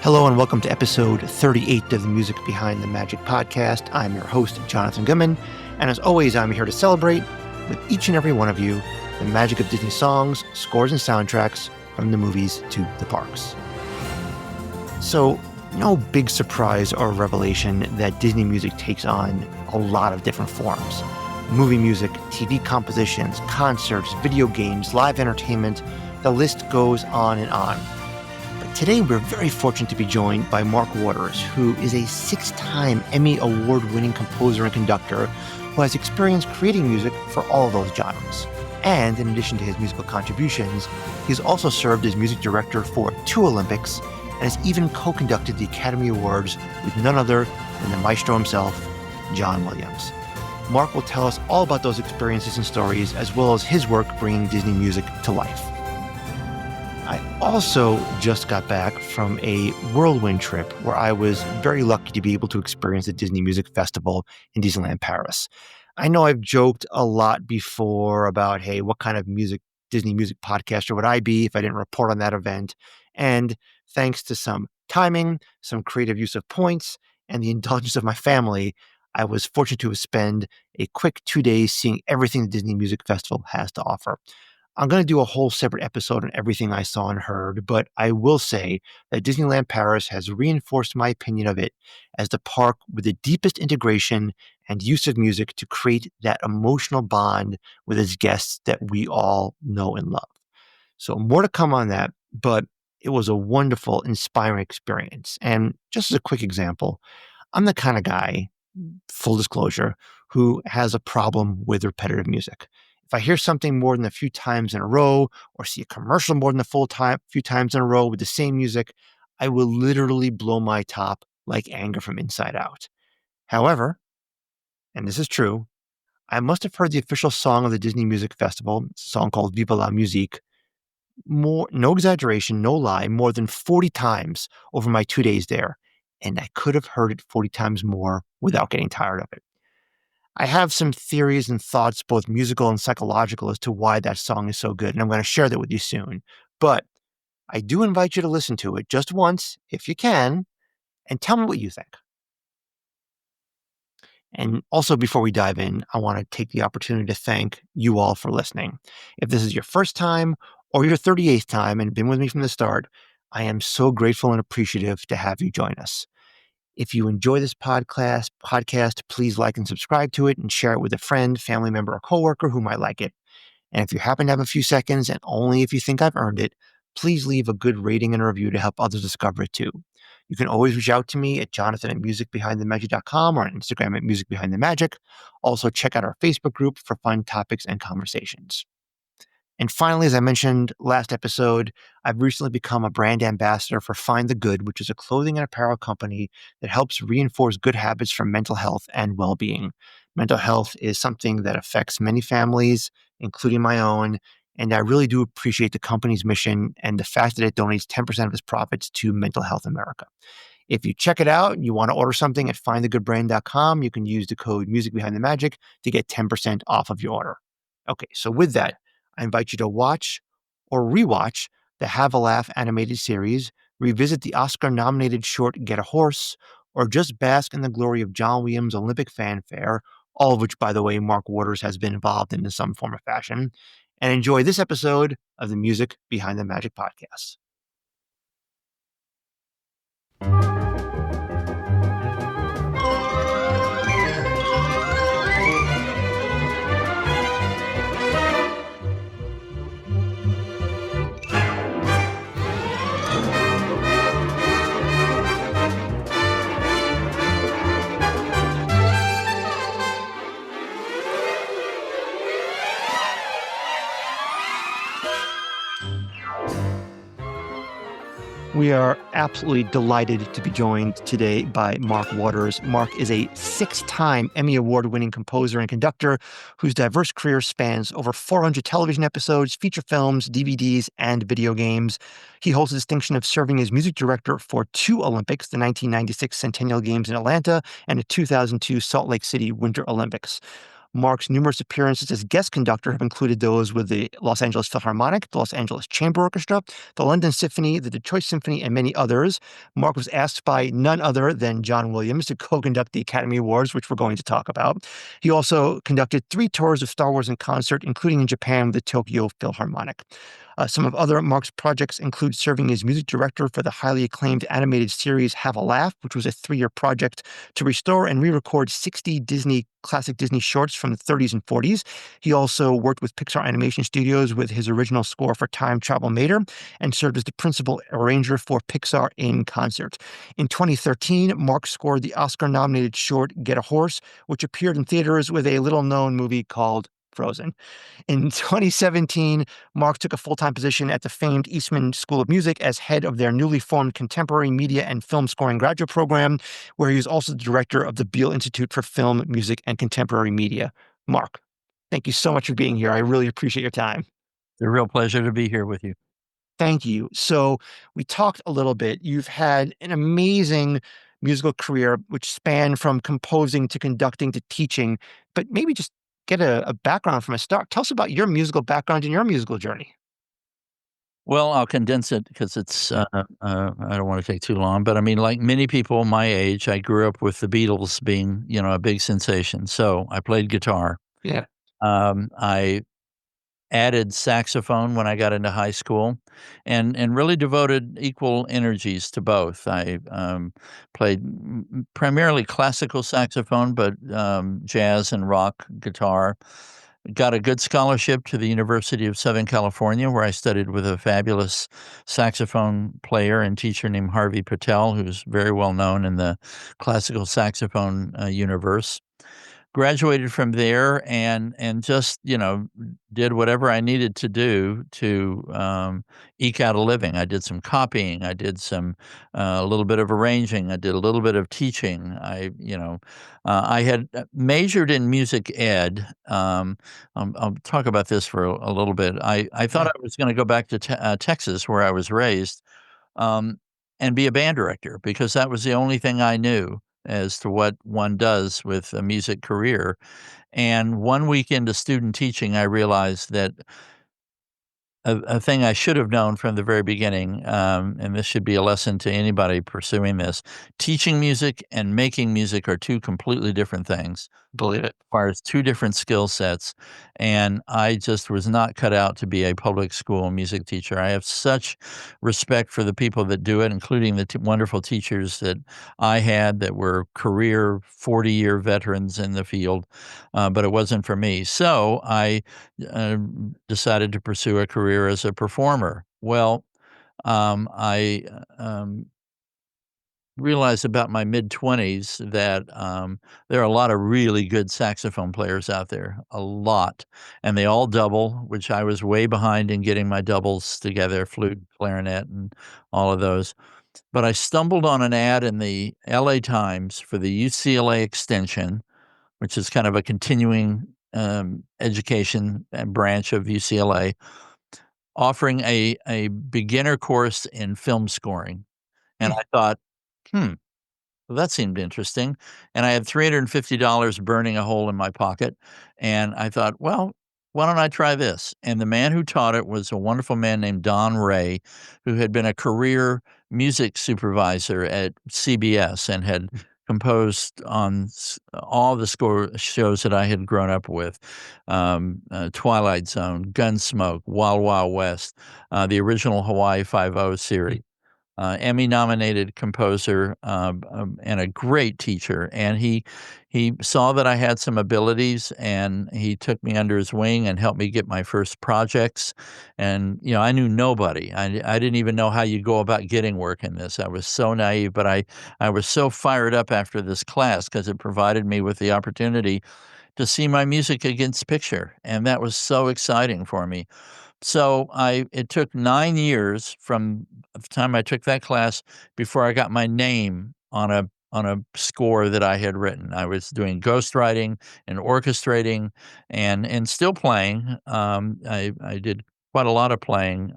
Hello and welcome to episode 38 of the Music Behind the Magic podcast. I'm your host, Jonathan Goodman, and as always, I'm here to celebrate with each and every one of you the magic of Disney songs, scores, and soundtracks from the movies to the parks. So, no big surprise or revelation that Disney music takes on a lot of different forms. Movie music, TV compositions, concerts, video games, live entertainment, the list goes on and on. Today, we're very fortunate to be joined by Mark Waters, who is a 6-time Emmy Award-winning composer and conductor who has experience creating music for all of those genres. And in addition to his musical contributions, he's also served as music director for 2 Olympics and has even co-conducted the Academy Awards with none other than the maestro himself, John Williams. Mark will tell us all about those experiences and stories, as well as his work bringing Disney music to life. I also just got back from a whirlwind trip where I was very lucky to be able to experience the Disney Music Festival in Disneyland Paris. I know I've joked a lot before about, hey, what kind of Disney music podcaster would I be if I didn't report on that event? And thanks to some timing, some creative use of points, and the indulgence of my family, I was fortunate to spend a quick 2 days seeing everything the Disney Music Festival has to offer. I'm going to do a whole separate episode on everything I saw and heard, but I will say that Disneyland Paris has reinforced my opinion of it as the park with the deepest integration and use of music to create that emotional bond with its guests that we all know and love. So more to come on that, but it was a wonderful, inspiring experience. And just as a quick example, I'm the kind of guy, full disclosure, who has a problem with repetitive music. If I hear something more than a few times in a row or see a commercial more than few times in a row with the same music, I will literally blow my top like anger from inside out. However, and this is true, I must have heard the official song of the Disney Music Festival, it's a song called Viva la Musique, no exaggeration, no lie, more than 40 times over my 2 days there. And I could have heard it 40 times more without getting tired of it. I have some theories and thoughts, both musical and psychological, as to why that song is so good, and I'm going to share that with you soon. But I do invite you to listen to it just once, if you can, and tell me what you think. And also, before we dive in, I want to take the opportunity to thank you all for listening. If this is your first time or your 38th time and been with me from the start, I am so grateful and appreciative to have you join us. If you enjoy this podcast, please like and subscribe to it and share it with a friend, family member, or coworker who might like it. And if you happen to have a few seconds, and only if you think I've earned it, please leave a good rating and a review to help others discover it too. You can always reach out to me at jonathan@musicbehindthemagic.com or on Instagram @musicbehindthemagic. Also, check out our Facebook group for fun topics and conversations. And finally, as I mentioned last episode, I've recently become a brand ambassador for Find the Good, which is a clothing and apparel company that helps reinforce good habits for mental health and well-being. Mental health is something that affects many families, including my own, and I really do appreciate the company's mission and the fact that it donates 10% of its profits to Mental Health America. If you check it out and you want to order something at findthegoodbrand.com, you can use the code MusicBehindTheMagic to get 10% off of your order. Okay, so with that, I invite you to watch or rewatch the Have a Laugh animated series, revisit the Oscar-nominated short Get a Horse, or just bask in the glory of John Williams' Olympic fanfare, all of which, by the way, Mark Waters has been involved in some form or fashion, and enjoy this episode of the Music Behind the Magic podcast. We are absolutely delighted to be joined today by Mark Waters. Mark is a 6-time Emmy Award-winning composer and conductor whose diverse career spans over 400 television episodes, feature films, DVDs, and video games. He holds the distinction of serving as music director for 2 Olympics, the 1996 Centennial Games in Atlanta and the 2002 Salt Lake City Winter Olympics. Mark's numerous appearances as guest conductor have included those with the Los Angeles Philharmonic, the Los Angeles Chamber Orchestra, the London Symphony, the Detroit Symphony, and many others. Mark was asked by none other than John Williams to co-conduct the Academy Awards, which we're going to talk about. He also conducted 3 tours of Star Wars in concert, including in Japan with the Tokyo Philharmonic. Some of other Mark's projects include serving as music director for the highly acclaimed animated series Have a Laugh, which was a 3-year project to restore and re-record 60 classic Disney shorts from the 30s and 40s. He also worked with Pixar Animation Studios with his original score for Time Travel Mater and served as the principal arranger for Pixar in Concert. In 2013, Mark scored the Oscar-nominated short Get a Horse, which appeared in theaters with a little-known movie called Frozen. In 2017, Mark took a full-time position at the famed Eastman School of Music as head of their newly formed Contemporary Media and Film Scoring graduate program, where he was also the director of the Beale Institute for Film, Music, and Contemporary Media. Mark, thank you so much for being here. I really appreciate your time. It's a real pleasure to be here with you. Thank you. So we talked a little bit. You've had an amazing musical career, which spanned from composing to conducting to teaching, but maybe just get a background from a start. Tell us about your musical background and your musical journey. Well, I'll condense it because it's, I don't want to take too long, but I mean, like many people my age, I grew up with the Beatles being, a big sensation. So I played guitar. Yeah. I added saxophone when I got into high school and really devoted equal energies to both. I played primarily classical saxophone, but jazz and rock guitar. Got a good scholarship to the University of Southern California, where I studied with a fabulous saxophone player and teacher named Harvey Patel, who's very well known in the classical saxophone universe. Graduated from there and just, did whatever I needed to do to, eke out a living. I did some copying, I did some, a little bit of arranging, I did a little bit of teaching. I had majored in music ed. I'll talk about this for a little bit. I thought I was gonna go back to Texas, where I was raised, um, and be a band director because that was the only thing I knew as to what one does with a music career. And one week into student teaching, I realized that a thing I should have known from the very beginning, and this should be a lesson to anybody pursuing this, teaching music and making music are 2 completely different things. Believe it. Requires 2 different skill sets, and I just was not cut out to be a public school music teacher. I have such respect for the people that do it, including the wonderful teachers that I had that were career 40-year veterans in the field, but it wasn't for me. So I decided to pursue a career as a performer. Well, I realized about my mid-20s that, there are a lot of really good saxophone players out there, a lot, and they all double, which I was way behind in getting my doubles together, flute, clarinet, and all of those. But I stumbled on an ad in the LA Times for the UCLA Extension, which is kind of a continuing, education, branch of UCLA, offering a beginner course in film scoring, and I thought, "Hmm, well, that seemed interesting," and I had $350 burning a hole in my pocket, and I thought, "Well, why don't I try this?" And the man who taught it was a wonderful man named Don Ray, who had been a career music supervisor at CBS and had composed on all the score shows that I had grown up with, Twilight Zone, Gunsmoke, Wild Wild West, the original Hawaii Five-O series. Emmy-nominated composer, and a great teacher, and he saw that I had some abilities, and he took me under his wing and helped me get my first projects, and, I knew nobody. I didn't even know how you go about getting work in this. I was so naive, but I was so fired up after this class because it provided me with the opportunity to see my music against picture, and that was so exciting for me. So it took 9 years from the time I took that class before I got my name on a score that I had written. I was doing ghostwriting and orchestrating and still playing. I did quite a lot of playing,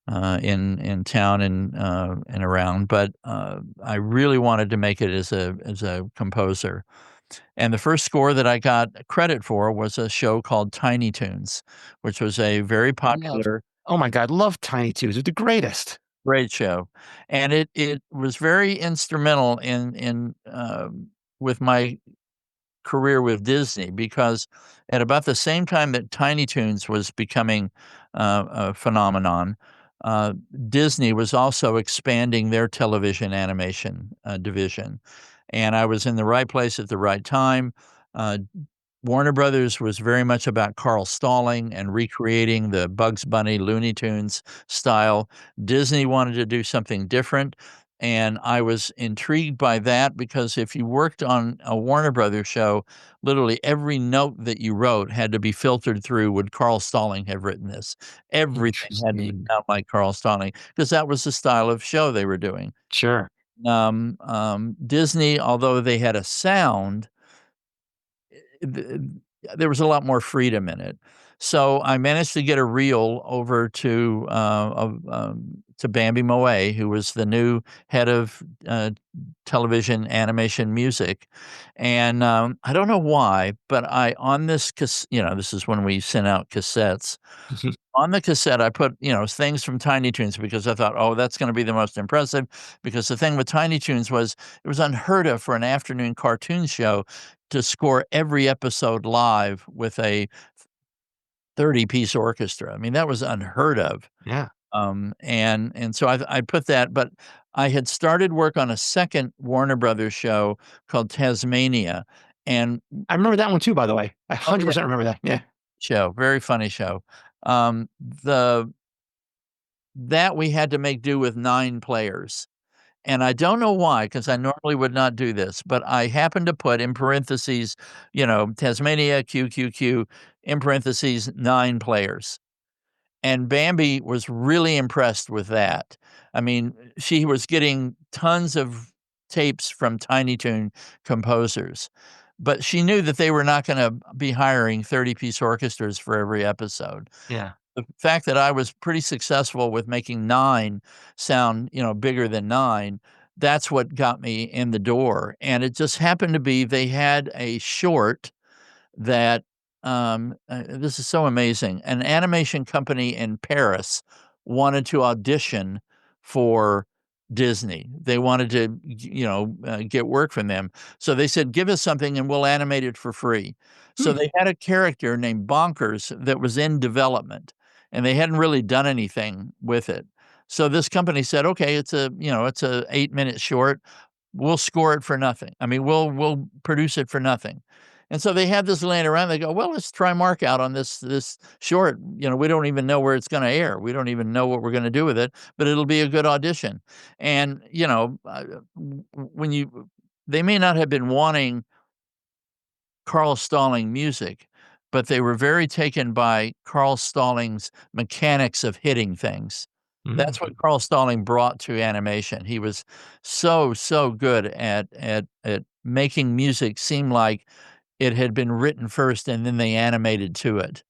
in town and around, but, I really wanted to make it as a composer. And the first score that I got credit for was a show called Tiny Toons, which was a very Love popular, Oh my god, love Tiny Toons. They're the greatest. great show. And it was very instrumental with my career with Disney, because at about the same time that Tiny Toons was becoming a phenomenon, uh, Disney was also expanding their television animation division. And I was in the right place at the right time. Uh, Warner Brothers was very much about Carl Stalling and recreating the Bugs Bunny Looney Tunes style. Disney wanted to do something different, and I was intrigued by that, because if you worked on a Warner Brothers show, literally every note that you wrote had to be filtered through, would Carl Stalling have written this? Everything had to Interesting. sound like Carl Stalling, because that was the style of show they were doing. Sure. Disney, although they had a sound, th there was a lot more freedom in it. So I managed to get a reel over to Bambi Moe, who was the new head of television animation music. And I don't know why, but I on this this is when we sent out cassettes. On the cassette, I put, things from Tiny Toons, because I thought, "Oh, that's gonna be the most impressive," because the thing with Tiny Toons was it was unheard of for an afternoon cartoon show to score every episode live with a 30-piece orchestra. I mean, that was unheard of. Yeah. And so I put that, but I had started work on a second Warner Brothers show called Tasmania, and I remember that one too, by the way. I oh, yeah, 100% remember that. Yeah. very funny show. The That we had to make do with 9 players, and I don't know why, because I normally would not do this, but I happened to put in parentheses, Tasmania, QQQ, in parentheses, 9 players, and Bambi was really impressed with that. I mean, she was getting tons of tapes from Tiny Toon composers, but she knew that they were not gonna be hiring 30-piece orchestras for every episode. Yeah. The fact that I was pretty successful with making 9 sound, bigger than 9, that's what got me in the door, and it just happened to be they had a short that, this is so amazing. An animation company in Paris wanted to audition for Disney. They wanted to, get work from them. So they said, "Give us something and we'll animate it for free." So Hmm. they had a character named Bonkers that was in development, and they hadn't really done anything with it. So this company said, "Okay, it's a 8-minute short. We'll score it for nothing. I mean, we'll produce it for nothing." And so they had this laying around. They go, "Well, let's try mark out on this short. We don't even know where it's gonna air. We don't even know what we're gonna do with it, but it'll be a good audition." And, when you they may not have been wanting Carl Stalling music, but they were very taken by Carl Stalling's mechanics of hitting things. That's Mhm. what Carl Stalling brought to animation. He was so, so good at making music seem like it had been written first and then they animated to it.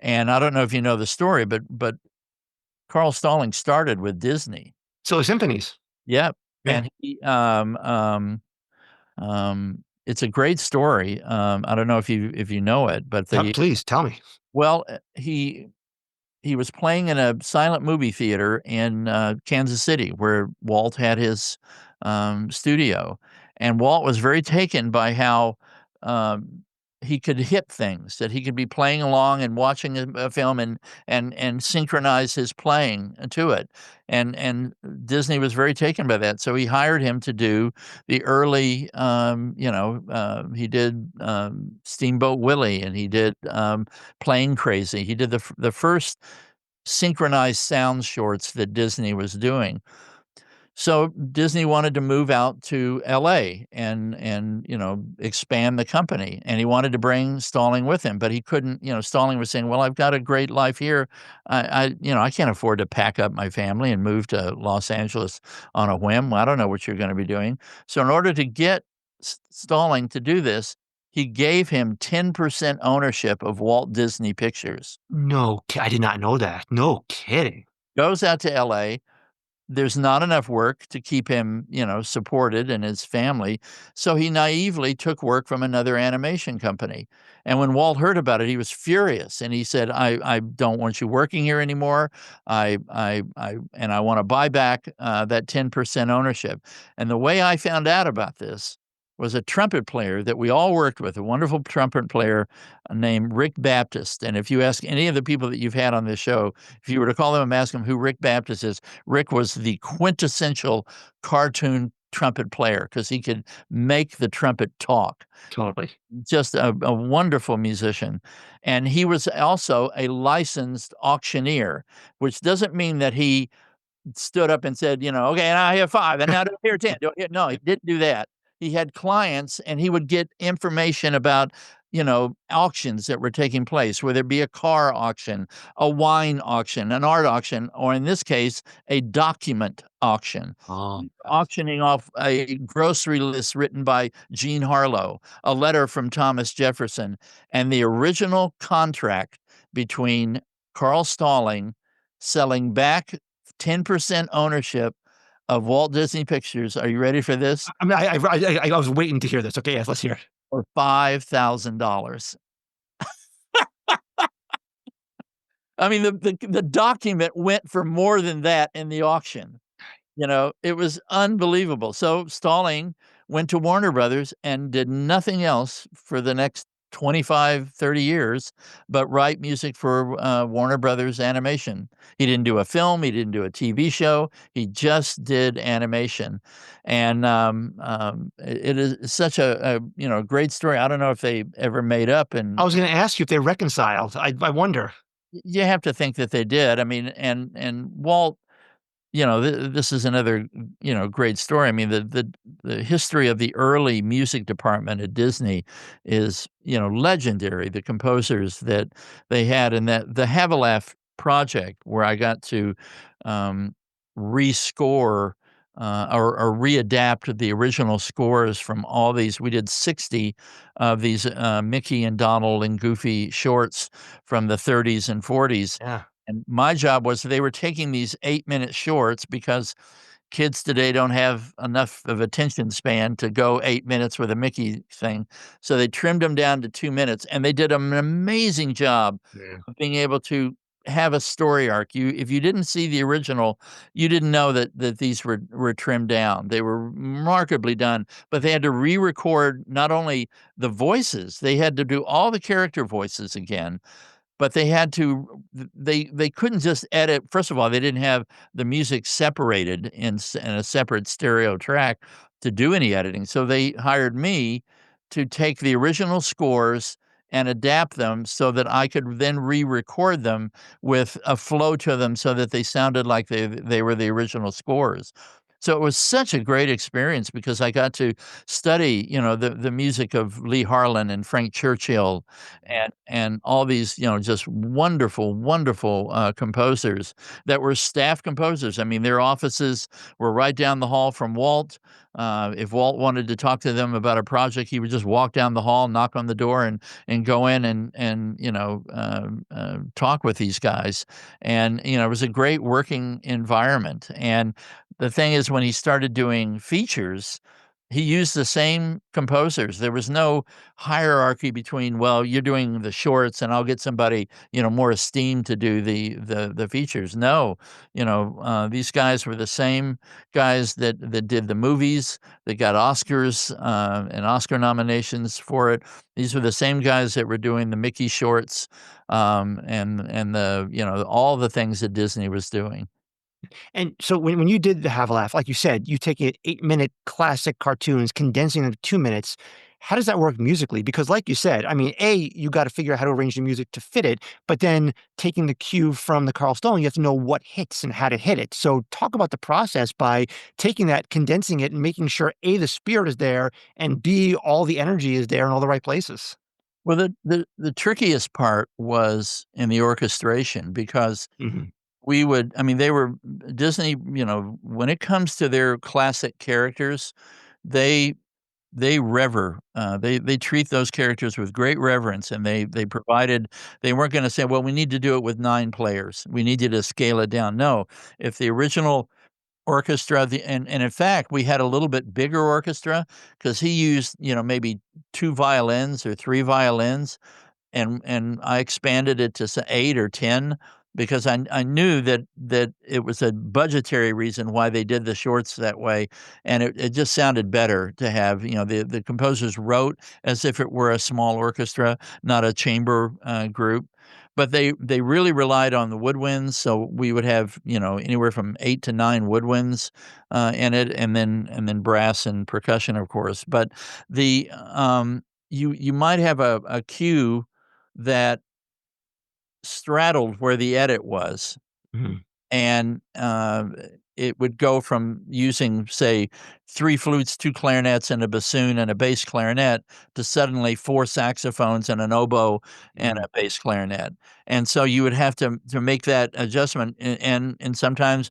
And I don't know if you know the story, but Carl Stalling started with Disney. So symphonies. Yep, Yeah. and it's a great story. I don't know if you know it, but Please tell me. well, he was playing in a silent movie theater in, Kansas City, where Walt had his, studio, and Walt was very taken by how, um, he could hit things, that he could be playing along and watching a film and synchronize his playing to it, and Disney was very taken by that, so he hired him to do the early, he did, Steamboat Willie, and he did, Plane Crazy. He did the first synchronized sound shorts that Disney was doing. So Disney wanted to move out to LA and expand the company, and he wanted to bring Stalling with him, but he couldn't. Stalling was saying, "Well, I've got a great life here. I can't afford to pack up my family and move to Los Angeles on a whim. I don't know what you're gonna be doing." So in order to get Stalling to do this, he gave him 10% ownership of Walt Disney Pictures. I did not know that. No kidding. Goes out to LA, there's not enough work to keep him, supported and his family. So he naively took work from another animation company. And when Walt heard about it, he was furious, and he said, "I don't want you working here anymore. I want to buy back that 10% ownership." And the way I found out about this was a trumpet player that we all worked with, a wonderful trumpet player named Rick Baptist. And if you ask any of the people that you've had on this show, if you were to call them and ask them who Rick Baptist is, Rick was the quintessential cartoon trumpet player because he could make the trumpet talk. Totally. Just a wonderful musician. And he was also a licensed auctioneer, which doesn't mean that he stood up and said, "Okay, now I have 5, and now here 10." No, he didn't do that. He had clients, and he would get information about, auctions that were taking place, whether it be a car auction, a wine auction, an art auction, or in this case, a document auction. Oh, Auctioning off a grocery list written by Jean Harlow, a letter from Thomas Jefferson, and the original contract between Carl Stalling selling back 10% ownership of Walt Disney Pictures. Are you ready for this? I mean, I was waiting to hear this. Okay, yes, let's hear it. For $5,000. I mean, the document went for more than that in the auction. It was unbelievable. So Stalling went to Warner Brothers and did nothing else for the next 25, 30 years but write music for Warner Brothers Animation. He didn't do a film. He didn't do a TV show. He just did animation. And it is such a great story. I don't know if they ever made up. And I was going to ask you if they reconciled. I wonder. you have to think that they did. I mean, and Walt, this is another, great story. I mean, the history of the early music department at Disney is, legendary. The composers that they had, and that the Havilah project, where I got to rescore or readapt the original scores from all these. We did 60 of these Mickey and Donald and Goofy shorts from the 30s and 40s. Yeah. And my job was they were taking these 8-minute shorts because kids today don't have enough of attention span to go 8 minutes with a Mickey thing. So they trimmed them down to 2 minutes, and they did an amazing job of being able to have a story arc. If you didn't see the original, you didn't know that these were trimmed down. They were remarkably done, but they had to re-record not only the voices, they had to do all the character voices again. But they had to they couldn't just edit. First of all, they didn't have the music separated in a separate stereo track to do any editing, so they hired me to take the original scores and adapt them so that I could then re-record them with a flow to them so that they sounded like they were the original scores. So it was such a great experience because I got to study, the music of Lee Harlan and Frank Churchill and all these, just wonderful, wonderful composers that were staff composers. I mean, their offices were right down the hall from Walt. If Walt wanted to talk to them about a project, he would just walk down the hall, knock on the door, and go in and talk with these guys. And it was a great working environment. And the thing is, when he started doing features, he used the same composers. There was no hierarchy between, well, you're doing the shorts and I'll get somebody, more esteemed to do the features. No, these guys were the same guys that did the movies, that got Oscars and Oscar nominations for it. These were the same guys that were doing the Mickey shorts and the all the things that Disney was doing. And so when you did the Have a Laugh, like you said, you taking it 8-minute classic cartoons, condensing them to 2 minutes. How does that work musically? Because like you said, I mean, you got to figure out how to arrange the music to fit it, but then taking the cue from the Carl Stalling, you have to know what hits and how to hit it. So talk about the process by taking that, condensing it, and making sure A, the spirit is there, and B, all the energy is there in all the right places. Well, the trickiest part was in the orchestration because Mhm. I mean, they were Disney, when it comes to their classic characters, they they treat those characters with great reverence, and they weren't gonna say, "Well, we need to do it with 9 players. We need you to scale it down." No, if the original orchestra, and in fact, we had a little bit bigger orchestra because he used, maybe 2 violins or 3 violins, and I expanded it to 8 or 10 because I knew that it was a budgetary reason why they did the shorts that way, and it just sounded better to have, the composers wrote as if it were a small orchestra, not a chamber, group, but they really relied on the woodwinds, so we would have, anywhere from 8 to 9 woodwinds, in it, and then brass and percussion, of course, but you might have a cue that straddled where the edit was, Mhm. and, it would go from using, say, 3 flutes, 2 clarinets, and a bassoon, and a bass clarinet to suddenly 4 saxophones, and an oboe, and Mm. a bass clarinet, and so you would have to make that adjustment, and sometimes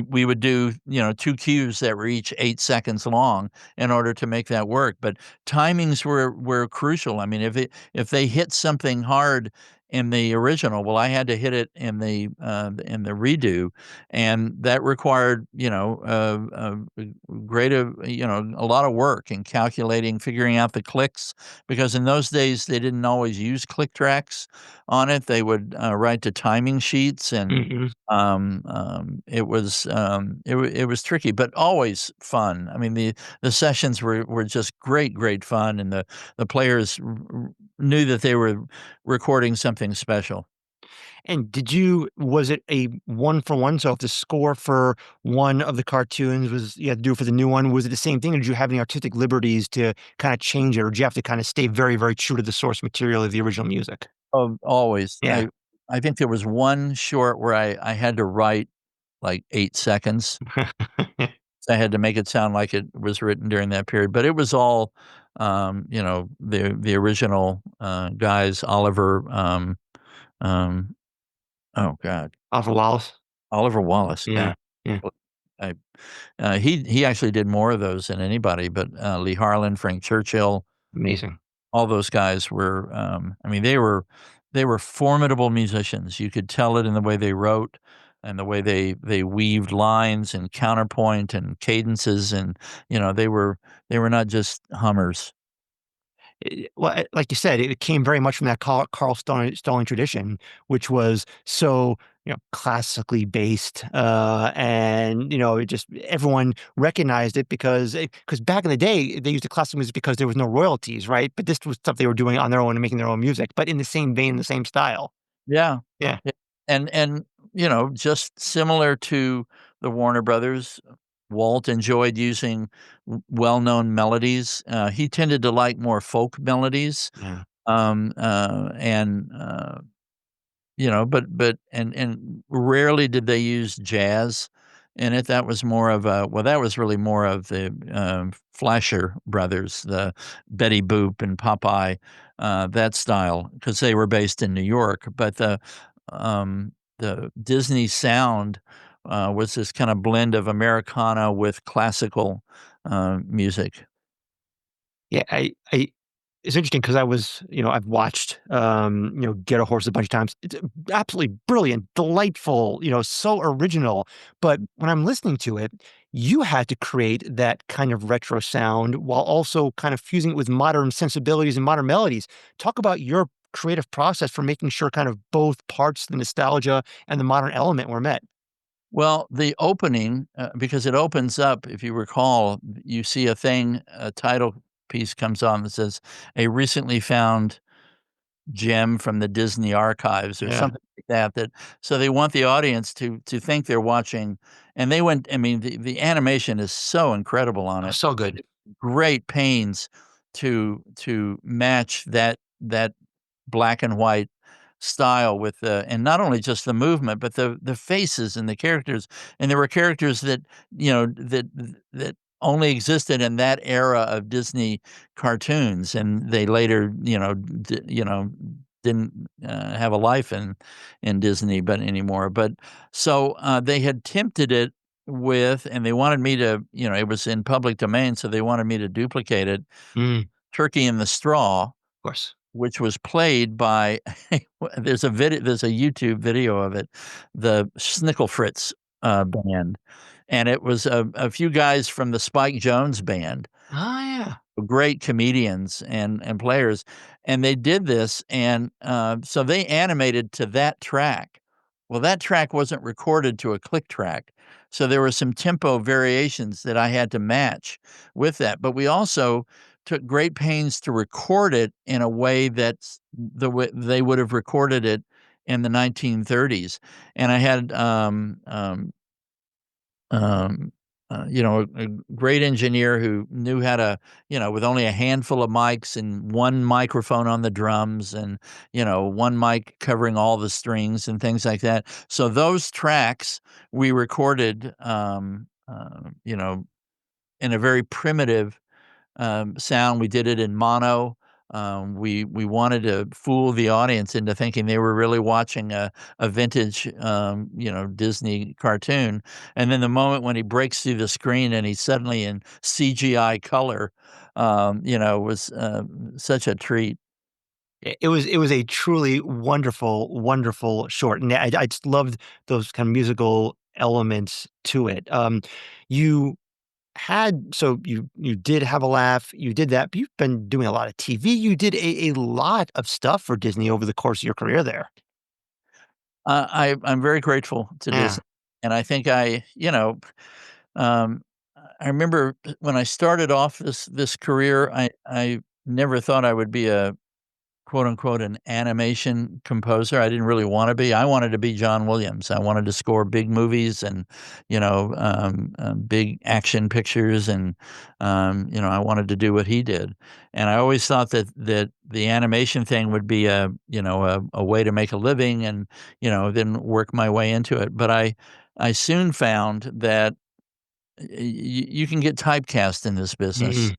we would do, 2 cues that were each 8 seconds long in order to make that work, but timings were crucial. I mean, if they hit something hard in the original, well, I had to hit it in the redo, and that required, a lot of work in calculating, figuring out the clicks, because in those days, they didn't always use click tracks on it. They would, write to timing sheets, and, Mhm. it was tricky, but always fun. I mean, the sessions were just great, great fun, and the players knew that they were recording something special. And was it a one for one? So if the score for one of the cartoons was you had to do it for the new one, was it the same thing, or did you have any artistic liberties to kinda change it, or did you have to kinda stay very, very true to the source material of the original music? Always. Yeah. I think there was one short where I had to write, like, 8 seconds. I had to make it sound like it was written during that period, but it was all, the original, guys, um oh god, Oliver Wallace? Oliver Wallace, yeah. Yeah, yeah, Well, I he actually did more of those than anybody, but, Lee Harlan, Frank Churchill, amazing. all those guys were, I mean, they were formidable musicians. You could tell it in the way they wrote and the way they weaved lines and counterpoint and cadences, and, they were not just hummers. Well, like you said, it came very much from that Carl Stalling tradition, which was so, classically based, and, it just everyone recognized it because back in the day, they used the classical music because there was no royalties, right? But this was stuff they were doing on their own and making their own music, but in the same vein, the same style. Yeah. Yeah. Yeah, and, just similar to the Warner Brothers, Walt enjoyed using well-known melodies. He tended to like more folk melodies, Yeah. and, but rarely did they use jazz in it. That was more of a well, that was really more of the, Fleischer brothers, the Betty Boop and Popeye, that style, because they were based in New York, but the Disney sound, was this kinda blend of Americana with classical, music. Yeah, I it's interesting because I've watched, Get a Horse a bunch of times. It's absolutely brilliant, delightful, so original. But when I'm listening to it, you had to create that kind of retro sound while also kind of fusing it with modern sensibilities and modern melodies. Talk about your creative process for making sure kind of both parts, the nostalgia and the modern element were met. Well, the opening, because it opens up, if you recall, you see a title piece comes on that says, "A recently found gem from the Disney archives," or Yeah. something like that, so they want the audience to think they're watching, and they went I mean, the animation is so incredible on Oh, it. so good. Great pains to match that black and white style with the and not only just the movement, but the faces and the characters, and there were characters that, that only existed in that era of Disney cartoons, and they later, didn't, have a life in Disney but anymore, but so, they had tempted it with and they wanted me to it was in public domain, so they wanted me to duplicate it, Mm, of Turkey in the Straw, course. which was played by there's a YouTube video of it, the Snickle Fritz, band, and it was a few guys from the Spike Jones band, Oh, yeah. great comedians and players, and they did this, and, so they animated to that track. Well, that track wasn't recorded to a click track, so there were some tempo variations that I had to match with that, but we also took great pains to record it in a way that's the way they would have recorded it in the 1930s, and I had, um, a great engineer who knew how to, with only a handful of mics and one microphone on the drums and, one mic covering all the strings and things like that. So those tracks we recorded, in a very primitive sound. We did it in mono. We wanted to fool the audience into thinking they were really watching a vintage, Disney cartoon. And then the moment when he breaks through the screen and he's suddenly in CGI color, was such a treat. It was a truly wonderful, wonderful short, and I just loved those kind of musical elements to it. You you did have a laugh, you did that, but you've been doing a lot of TV. You did a lot of stuff for Disney over the course of your career there. I'm very grateful to Yeah. Disney, and I think um, I remember when I started off this career, I never thought I would be a quote unquote an animation composer. I didn't really want to be. I wanted to be John Williams. I wanted to score big movies and big action pictures, and I wanted to do what he did. And I always thought that the animation thing would be a way to make a living, and then work my way into it. But I soon found that you can get typecast in this business Mhm.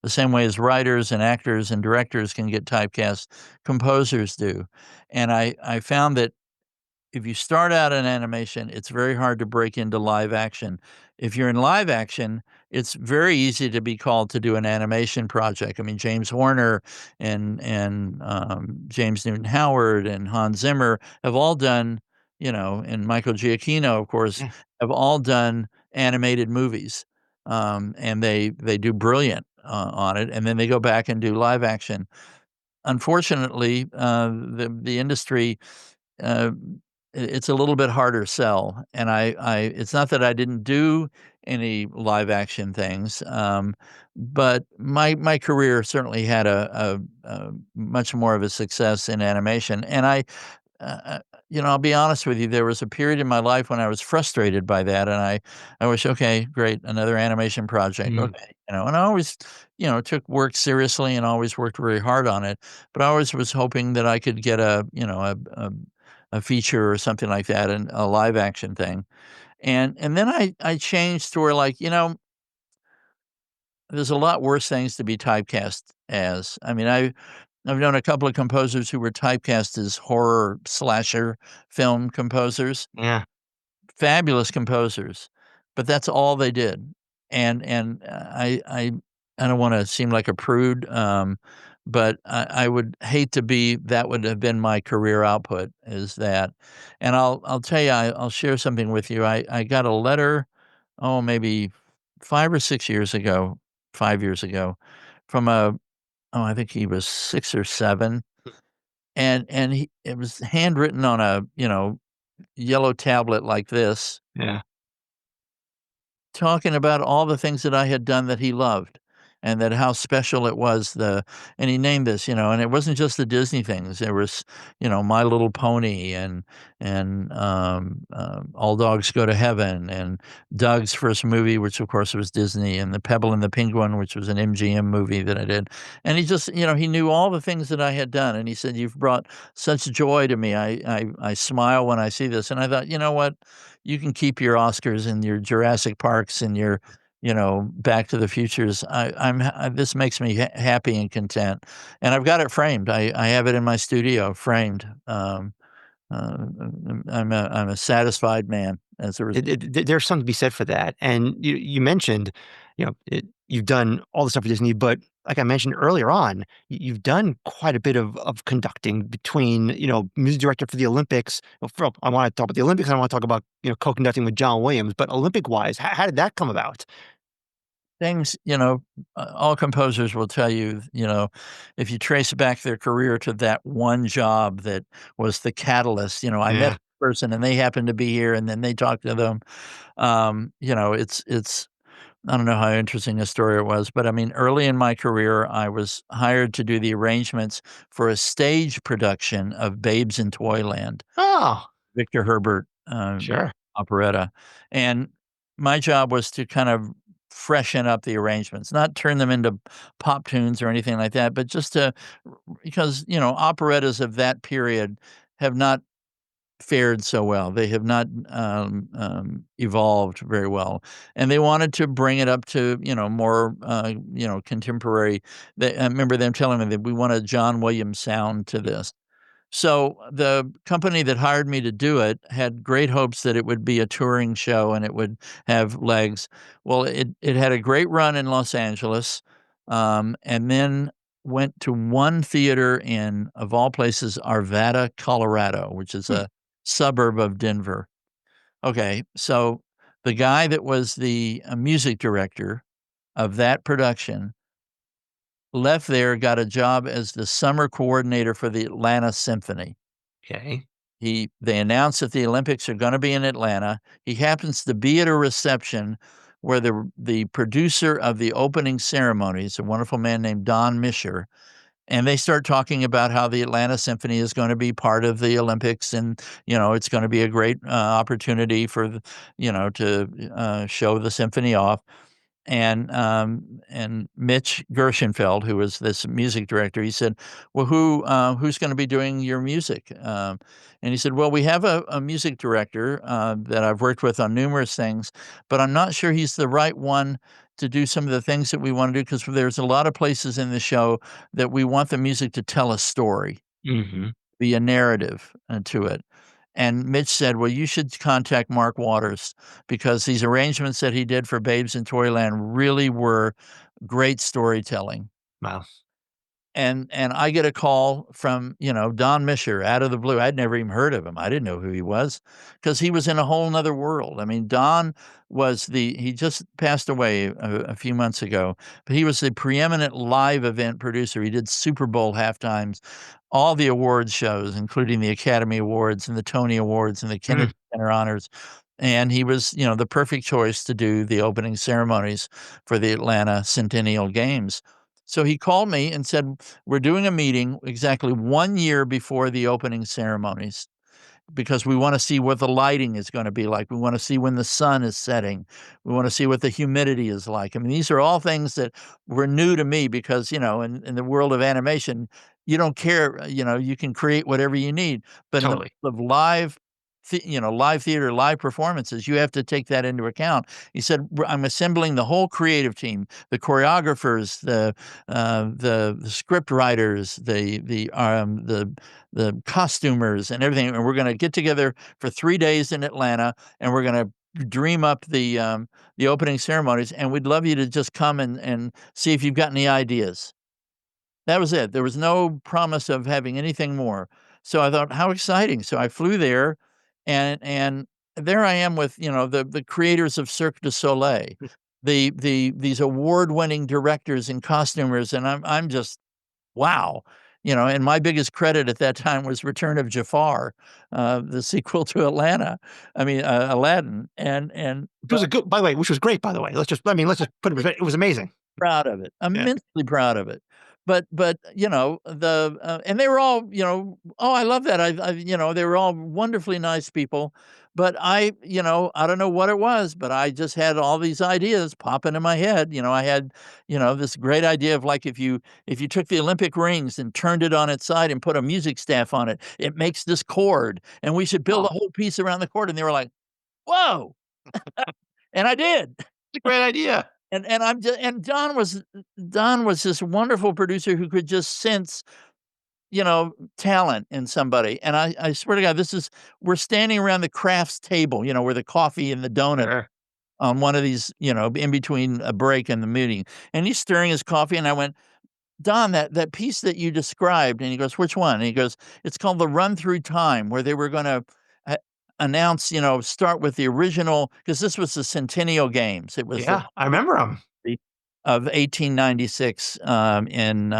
the same way as writers and actors and directors can get typecast, composers do. And I found that if you start out in animation, it's very hard to break into live action. If you're in live action, it's very easy to be called to do an animation project. I mean, James Horner and James Newton Howard and Hans Zimmer have all done, and Michael Giacchino, of course, Yeah. have all done animated movies, and they do brilliant on it, and then they go back and do live action. Unfortunately, the industry uh, it's a little bit harder sell, and I it's not that I didn't do any live action things, but my career certainly had a much more of a success in animation, and I'll be honest with you, there was a period in my life when I was frustrated by that, and I wish, "Okay, great, another animation project, Mhm. okay," and I always, took work seriously and always worked very hard on it, but I always was hoping that I could get a feature or something like that, and a live action thing, and then I changed to where, like, there's a lot worse things to be typecast as. I mean, I've known a couple of composers who were typecast as horror slasher film composers, Yeah. fabulous composers, but that's all they did. And I don't wanna seem like a prude, but I would hate to be that would have been my career output is that. And I'll tell you, I'll share something with you. I got a letter, oh, maybe 5 or 6 years ago, 5 years ago, from I think he was 6 or 7, and he it was handwritten on a, yellow tablet like this, Yeah. talking about all the things that I had done that he loved, and that how special it was, and he named this, and it wasn't just the Disney things. There was, My Little Pony and All Dogs Go to Heaven and Doug's first movie, which of course was Disney, and The Pebble and the Penguin, which was an MGM movie that I did. And he just, he knew all the things that I had done, and he said, "You've brought such joy to me. I smile when I see this." And I thought, you know what? You can keep your Oscars and your Jurassic Parks and your, Back to the Futures. This makes me happy and content, and I've got it framed. I have it in my studio framed. I'm a satisfied man as a result. There's something to be said for that, and you mentioned, you've done all the stuff for Disney, but like I mentioned earlier on, you've done quite a bit of conducting between, music director for the Olympics. I want to talk about the Olympics. And I want to talk about, co-conducting with John Williams. But Olympic wise, how did that come about? Things, all composers will tell you, if you trace back their career to that one job that was the catalyst, I met Yeah. this person and they happened to be here and then they talked to them. It's I don't know how interesting a story it was, but I mean, early in my career, I was hired to do the arrangements for a stage production of Babes in Toyland. Oh, Victor Herbert, sure. operetta, and my job was to kind of freshen up the arrangements, not turn them into pop tunes or anything like that, but just to because, operettas of that period have not fared so well. They have not, evolved very well, and they wanted to bring it up to, more, contemporary. I remember them telling me that we want a John Williams sound to this. So the company that hired me to do it had great hopes that it would be a touring show and it would have legs. Well, it had a great run in Los Angeles, and then went to one theater in, of all places, Arvada, Colorado, which is Hmm. a suburb of Denver. Okay, so the guy that was the music director of that production left there, got a job as the summer coordinator for the Atlanta Symphony. Okay. They announced that the Olympics are gonna be in Atlanta. He happens to be at a reception where the producer of the opening ceremonies, a wonderful man named Don Mischer, and they start talking about how the Atlanta Symphony is gonna be part of the Olympics and, it's gonna be a great, opportunity for to, show the symphony off. And Mitch Gershenfeld, who was this music director, he said, "Well, who's gonna be doing your music?" And he said, "Well, we have a music director, that I've worked with on numerous things, but I'm not sure he's the right one to do some of the things that we wanna do because there's a lot of places in the show that we want the music to tell a story, Hmm. be a narrative, to it." And Mitch said, "Well, you should contact Mark Waters because these arrangements that he did for Babes in Toyland really were great storytelling." Wow. And I get a call from, Don Mischer out of the blue. I'd never even heard of him. I didn't know who he was because he was in a whole whole 'nother world. I mean, Don was he just passed away a few months ago, but he was the preeminent live event producer. He did Super Bowl halftimes, all the awards shows, including the Academy Awards and the Tony Awards and the Mm. Kennedy Center Honors. And he was, the perfect choice to do the opening ceremonies for the Atlanta Centennial Games. So he called me and said, "We're doing a meeting exactly 1 year before the opening ceremonies because we wanna see what the lighting is gonna be like. We wanna see when the sun is setting. We wanna see what the humidity is like." I mean, these are all things that were new to me because, in the world of animation, you don't care, you can create whatever you need. But in the Totally. world of live theater, live performances, you have to take that into account. He said, "I'm assembling the whole creative team, the choreographers, the script writers, the costumers and everything, and we're gonna get together for 3 days in Atlanta, and we're gonna dream up the opening ceremonies, and we'd love you to just come and see if you've got any ideas." That was it. There was no promise of having anything more. So I thought, "How exciting." So I flew there, and there I am with, the creators of Cirque du Soleil, these award-winning directors and costumers, and I'm just wow. And my biggest credit at that time was Return of Jafar, the sequel to Aladdin, and Which was a good, by the way, which was great, by the way. Let's just put it, it was amazing. proud of it, Yeah. immensely proud of it. But, and they were all, "Oh, I love that." They were all wonderfully nice people, but I don't know what it was, but I just had all these ideas pop into my head. I had, this great idea of like if you took the Olympic rings and turned it on its side and put a music staff on it, it makes this chord, and we should build a Oh, whole piece around the chord, and they were like, "Whoa." And I did. it's a great idea. And I'm just and Don was this wonderful producer who could just sense, talent in somebody, and I swear to God, we're standing around the crafts table, where the coffee and the donut Sure. on one of these, in between a break and the meeting, and he's stirring his coffee, and I went, Don, that piece that you described, and he goes, "Which one?" And he goes, "It's called the Run Through Time," where they were gonna announce, start with the original, because this was the Centennial Games. It was the Yeah, I remember them. of 1896 um, in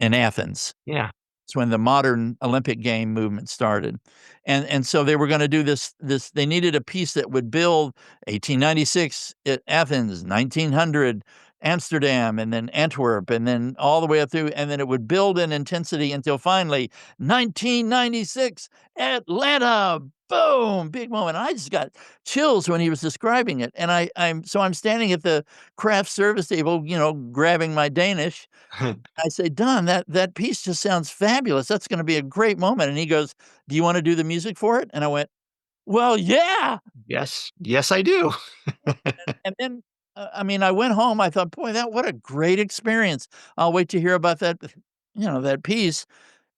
Athens. Yeah. It's when the modern Olympic game movement started. And so they were gonna do this they needed a piece that would build 1896 at Athens, 1900 Amsterdam, and then Antwerp, and then all the way up through, and then it would build in intensity until finally 1996 Atlanta. Boom, big moment. I just got chills when he was describing it. And I'm standing at the craft service table, grabbing my Danish. I say, "Don, that piece just sounds fabulous. That's gonna be a great moment." And he goes, "Do you wanna do the music for it?" And I went, "Well, yeah." Yes. Yes, I do. And then, I mean, I went home, I thought, "Boy, that what a great experience. I'll wait to hear about that piece."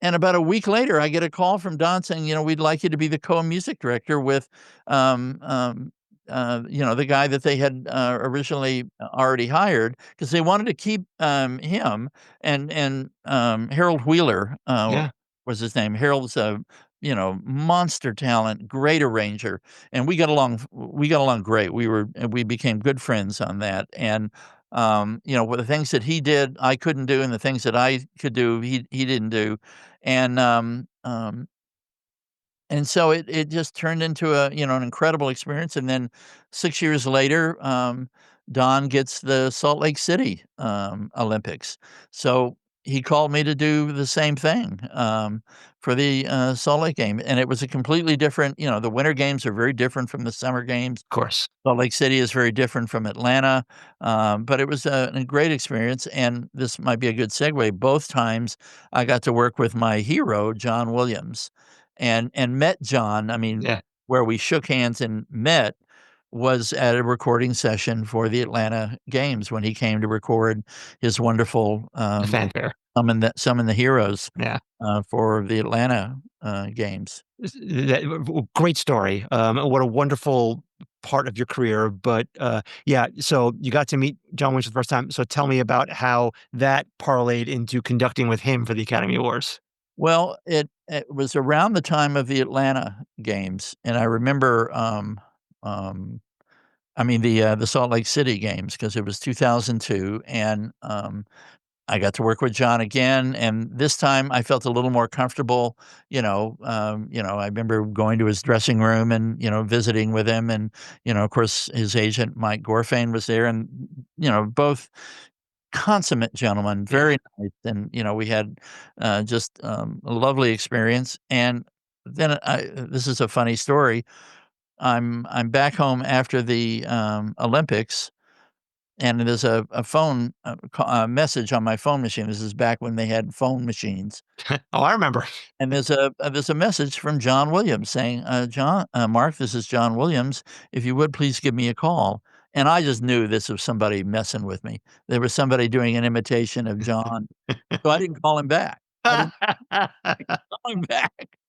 And about a week later, I get a call from Don saying, "We'd like you to be the co-music director with, um, um, the guy that they had, originally already hired, because they wanted to keep, him and Harold Wheeler, Yeah. was his name. Harold's a, monster talent, great arranger, and we got along great. We became good friends on that, and, with the things that he did, I couldn't do, and the things that I could do, he didn't do. And, and so it just turned into an incredible experience. And then 6 years later, Don gets the Salt Lake City, Olympics. So he called me to do the same thing, for the, Salt Lake game, and it was a completely different, the winter games are very different from the summer games. Of course. Salt Lake City is very different from Atlanta, but it was a great experience, and this might be a good segue. Both times, I got to work with my hero, John Williams, and met John. I mean, Yeah. where we shook hands and met was at a recording session for the Atlanta Games when he came to record his wonderful, The fanfare. Summon the Heroes, Yeah. for the Atlanta, Games. Great story. What a wonderful part of your career. But yeah, so you got to meet John Williams for the first time. So tell me about how that parlayed into conducting with him for the Academy Awards. Well, it was around the time of the Atlanta Games, and I remember, um, I mean, the Salt Lake City Games, because it was 2002, and, I got to work with John again, and this time I felt a little more comfortable. I remember going to his dressing room and, visiting with him, and, of course, his agent, Mike Gorfain, was there, and, both consummate gentlemen, Yeah. very nice, and, we had, just, a lovely experience. And then this is a funny story. I'm back home after the, Olympics, and there's a phone, message on my phone machine. This is back when they had phone machines, Oh, I remember. and there's a message from John Williams saying, Mark, this is John Williams. If you would, please give me a call." And I just knew this was somebody messing with me. There was somebody doing an imitation of John, so I didn't call him back. I didn't call him back.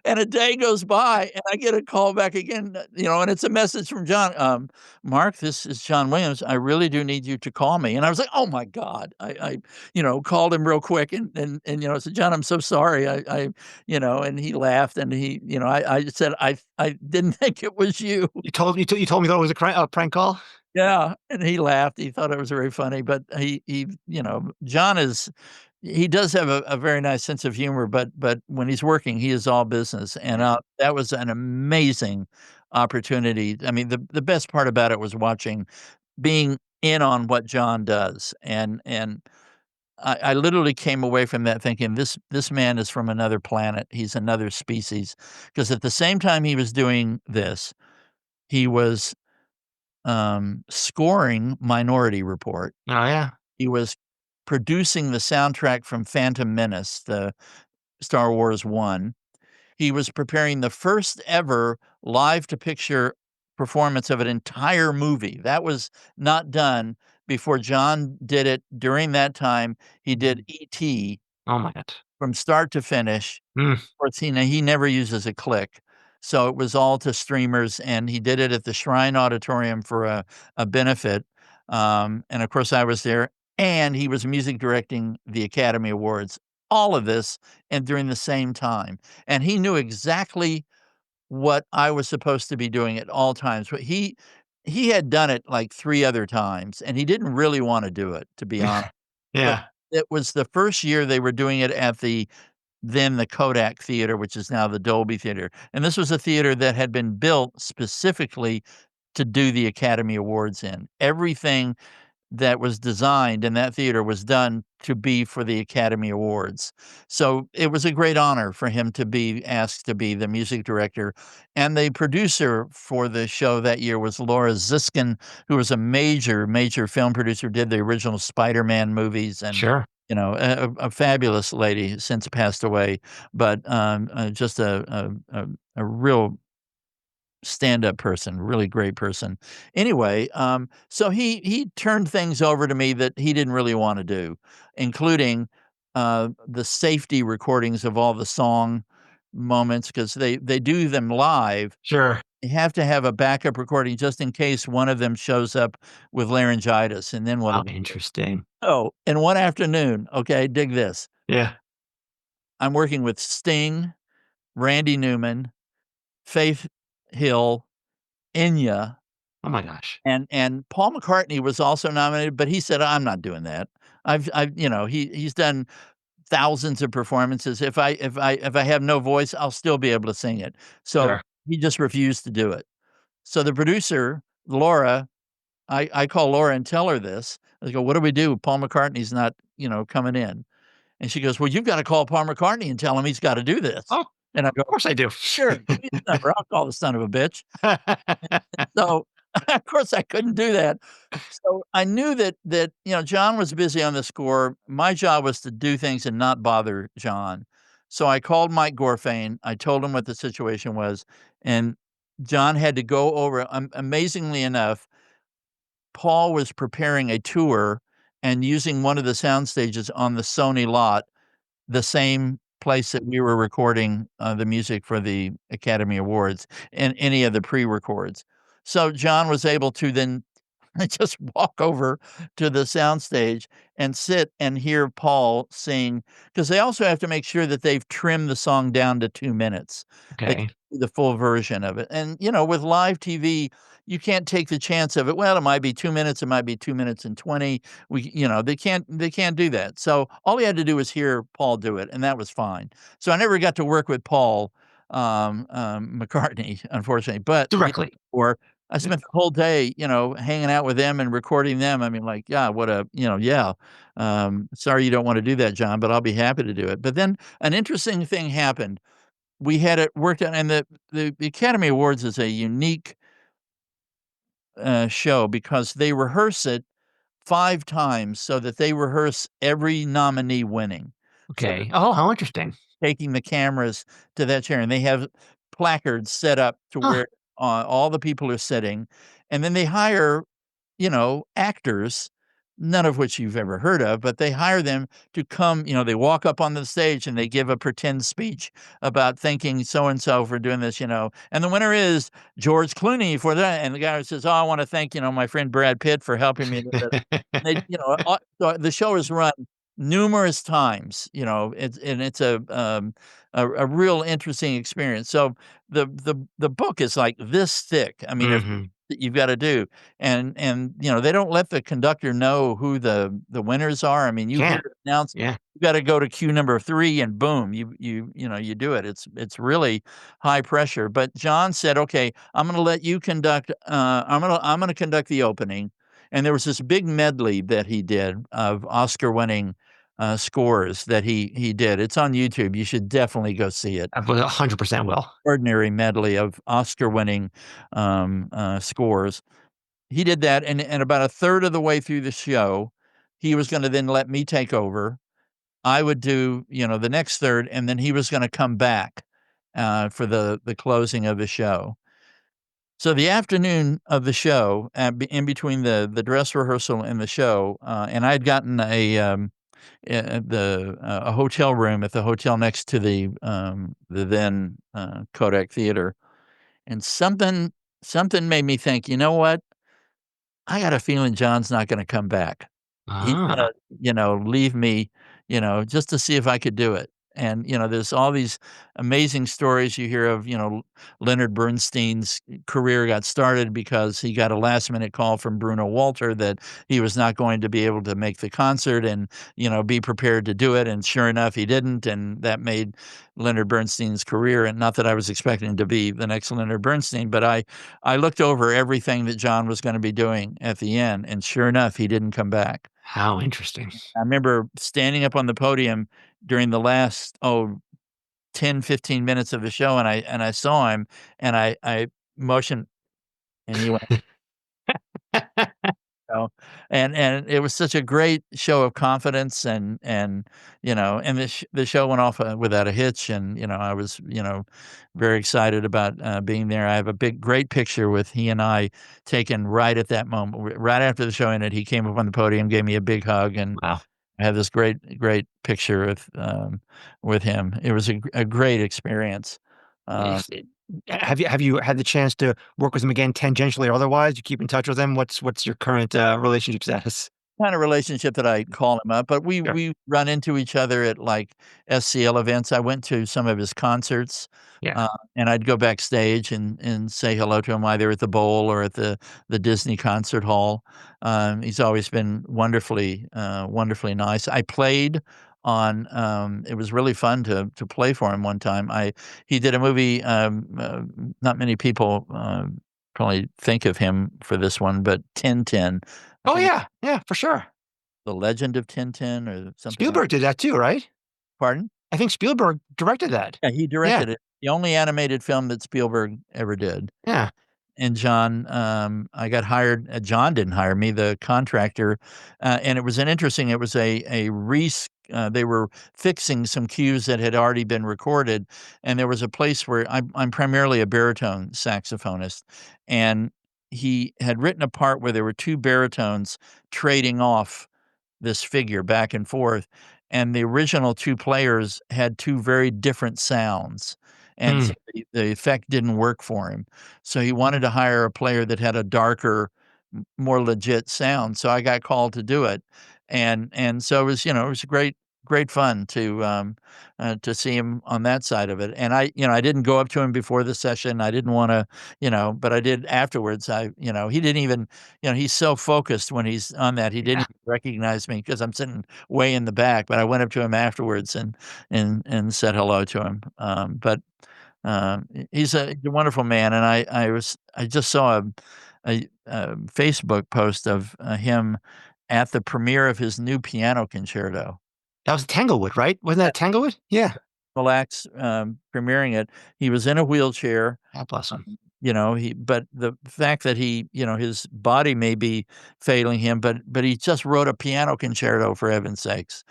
And a day goes by, and I get a call back again, and it's a message from John, "Mark, this is John Williams. I really do need you to call me." And I was like, "Oh my god." I called him real quick and said, "John, I'm so sorry. And he laughed, and I said, "I didn't think it was you." You told me that it was a prank call. Yeah, and he laughed. He thought it was very funny, but John he does have a very nice sense of humor, but when he's working, he is all business, and, Yeah. that was an amazing opportunity. I mean, the best part about it was being in on what John does, and I literally came away from that thinking, "This man is from another planet. He's another species," because at the same time he was doing this, he was, scoring Minority Report. Oh, yeah. He was producing the soundtrack from Phantom Menace, the Star Wars 1. He was preparing the first ever live to picture performance of an entire movie. That was not done before John did it. During that time, he did E.T. Oh my god. from start to finish. Mm. Of course, he never uses a click, so it was all to streamers, and he did it at the Shrine Auditorium for a benefit. And of course, I was there, and he was music directing the Academy Awards. All of this, and during the same time, and he knew exactly what I was supposed to be doing at all times. But he had done it like 3 other times, and he didn't really wanna do it, to be honest. But Yeah. it was the first year they were doing it at the Kodak Theater, which is now the Dolby Theater, and this was a theater that had been built specifically to do the Academy Awards in. Everything that was designed in that theater was done to be for the Academy Awards. So it was a great honor for him to be asked to be the music director. And the producer for the show that year was Laura Ziskin, who was a major, major film producer, did the original Spider-Man movies and Sure. a fabulous lady, since passed away, but just a real stand-up person, really great person. Anyway, so he turned things over to me that he didn't really wanna do, including, the safety recordings of all the song moments, 'cause they do them live. Sure. You have to have a backup recording just in case one of them shows up with laryngitis, and then what How do you do? interesting. Oh, in one afternoon, okay, dig this, Yeah. I'm working with Sting, Randy Newman, Faith Hill, Enya, Oh my gosh. and Paul McCartney was also nominated, but he said, "I'm not doing that." He's done thousands of performances. If I have no voice, I'll still be able to sing it. So, Sure. he just refused to do it. So the producer, Laura, I call Laura and tell her this. I go, "What do we do? Paul McCartney's not, coming in." And she goes, "Well, you've gotta call Paul McCartney and tell him he's gotta do this." Oh, And I go, of course I do. "Sure, give me his number. I'll call the son of a bitch." So, of course, I couldn't do that. So, I knew that John was busy on the score. My job was to do things and not bother John. So, I called Mike Gorfain. I told him what the situation was, and John had to go over amazingly enough, Paul was preparing a tour and using one of the sound stages on the Sony lot, the same place that we were recording, the music for the Academy Awards and any of the pre-records. So John was able to then just walk over to the soundstage and sit and hear Paul sing, because they also have to make sure that they've trimmed the song down to 2 minutes. They Okay. can't do the full version of it, and, with live TV, you can't take the chance of it, "Well, it might be 2 minutes, it might be 2 minutes and 20." They can't do that, so all he had to do was hear Paul do it, and that was fine. So I never got to work with Paul, McCartney, unfortunately, but the year Directly. before, I Yeah. spent the whole day, hanging out with them and recording them. I mean, like, yeah, yeah. Sorry you don't wanna do that, John, but I'll be happy to do it. But then an interesting thing happened. We had it worked out, and the Academy Awards is a unique, show because they rehearse it 5 times so that they rehearse every nominee winning. So Okay. Oh, how interesting. taking the cameras to that chair, and they have placards set up to Huh. where, all the people are sitting, and then they hire, actors, none of which you've ever heard of, but they hire them to come, they walk up on the stage and they give a pretend speech about thanking so and so for doing this, and the winner is George Clooney for that, and the guy says, "Oh, I wanna thank, my friend Brad Pitt for helping me with this." So the show is run numerous times, it's a real interesting experience. So the book is like this thick. I mean, Mhm. that you've gotta do, and they don't let the conductor know who the winners are. I mean, you hear Can't. it announced, Yeah. you gotta go to cue number 3 and boom, you do it. It's really high pressure, but John said, "Okay, I'm gonna let you conduct, I'm gonna conduct the opening," and there was this big medley that he did of Oscar-winning, scores that he did. It's on YouTube, you should definitely go see it. I will 100% will. Extraordinary medley of Oscar-winning, scores. He did that, and about a third of the way through the show, he was gonna then let me take over. I would do, the next third, and then he was gonna come back, for the closing of the show. So the afternoon of the show, in between the dress rehearsal and the show, and I'd gotten a hotel room at the hotel next to the then, Kodak Theater, and something made me think, "You know what? I got a feeling John's not gonna come back. He's gonna, Ah, leave me, just to see if I could do it. And, there's all these amazing stories you hear of, Leonard Bernstein's career got started because he got a last minute call from Bruno Walter that he was not going to be able to make the concert and, be prepared to do it. And sure enough, he didn't. And that made Leonard Bernstein's career. And not that I was expecting to be the next Leonard Bernstein, but I looked over everything that John was going to be doing at the end. And sure enough, he didn't come back. how interesting. I remember standing up on the podium during the last, 10, 15 minutes of the show, and I saw him, and I motioned, and he went, know, and it was such a great show of confidence and the show went off, without a hitch, and, I was, very excited about, being there. I have a great picture with he and I taken right at that moment. Right after the show ended, he came up on the podium, gave me a big hug, and Wow. I have this great picture with him. It was a great experience. Um, Is it have you had the chance to work with him again tangentially or otherwise? You keep in touch with him? What's your current, relationship status? Kind of relationship that I call him up, but we Sure. we run into each other at, like, SCL events. I went to some of his concerts, Yeah. and I'd go backstage and say hello to him either at the Bowl or at the Disney Concert Hall. He's always been wonderfully nice. I played on, it was really fun to play for him one time. I He did a movie, not many people, probably think of him for this one, but Tintin. I Oh, think yeah. Yeah, for sure. The Legend of Tintin or something like. Spielberg did that too, right? Pardon? I think Spielberg directed that. Yeah, he Yeah, directed it. The only animated film that Spielberg ever did. yeah. And John, I got hired. John didn't hire me, the contractor, and it was a they were fixing some cues that had already been recorded, and there was a place where I'm primarily a baritone saxophonist, and he had written a part where there were 2 baritones trading off this figure back and forth, and the original 2 players had 2 very different sounds, and Mm. so the effect didn't work for him. So he wanted to hire a player that had a darker, more legit sound, so I got called to do it, and so it was, it was great fun to see him on that side of it, and I didn't go up to him before the session, I didn't wanna, but I did afterwards. He didn't even, he's so focused when he's on that, he didn't Yeah, even recognize me because 'cause I'm sitting way in the back, but I went up to him afterwards and said hello to him, he's a wonderful man, and I just saw a Facebook post of, him at the premiere of his new piano concerto. that was Tanglewood, right? Wasn't that Tanglewood? Yeah. Mille Lacs, premiering it. He was in a wheelchair, God bless him. but the fact that his body may be failing him, but he just wrote a piano concerto for heaven's sakes.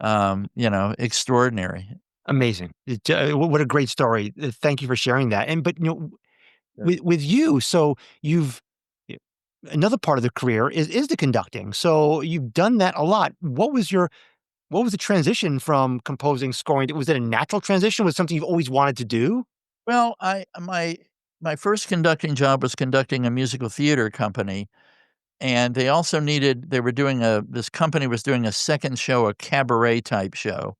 Extraordinary. Amazing. What a great story. Thank you for sharing that. And but, Sure. with you, so you've y another part of the career is the conducting. So you've done that a lot. What was the transition from composing, scoring? Was it a natural transition? Was it something you've always wanted to do? Well, my first conducting job was conducting a musical theater company, and they were doing this company was doing a second show, a cabaret type show.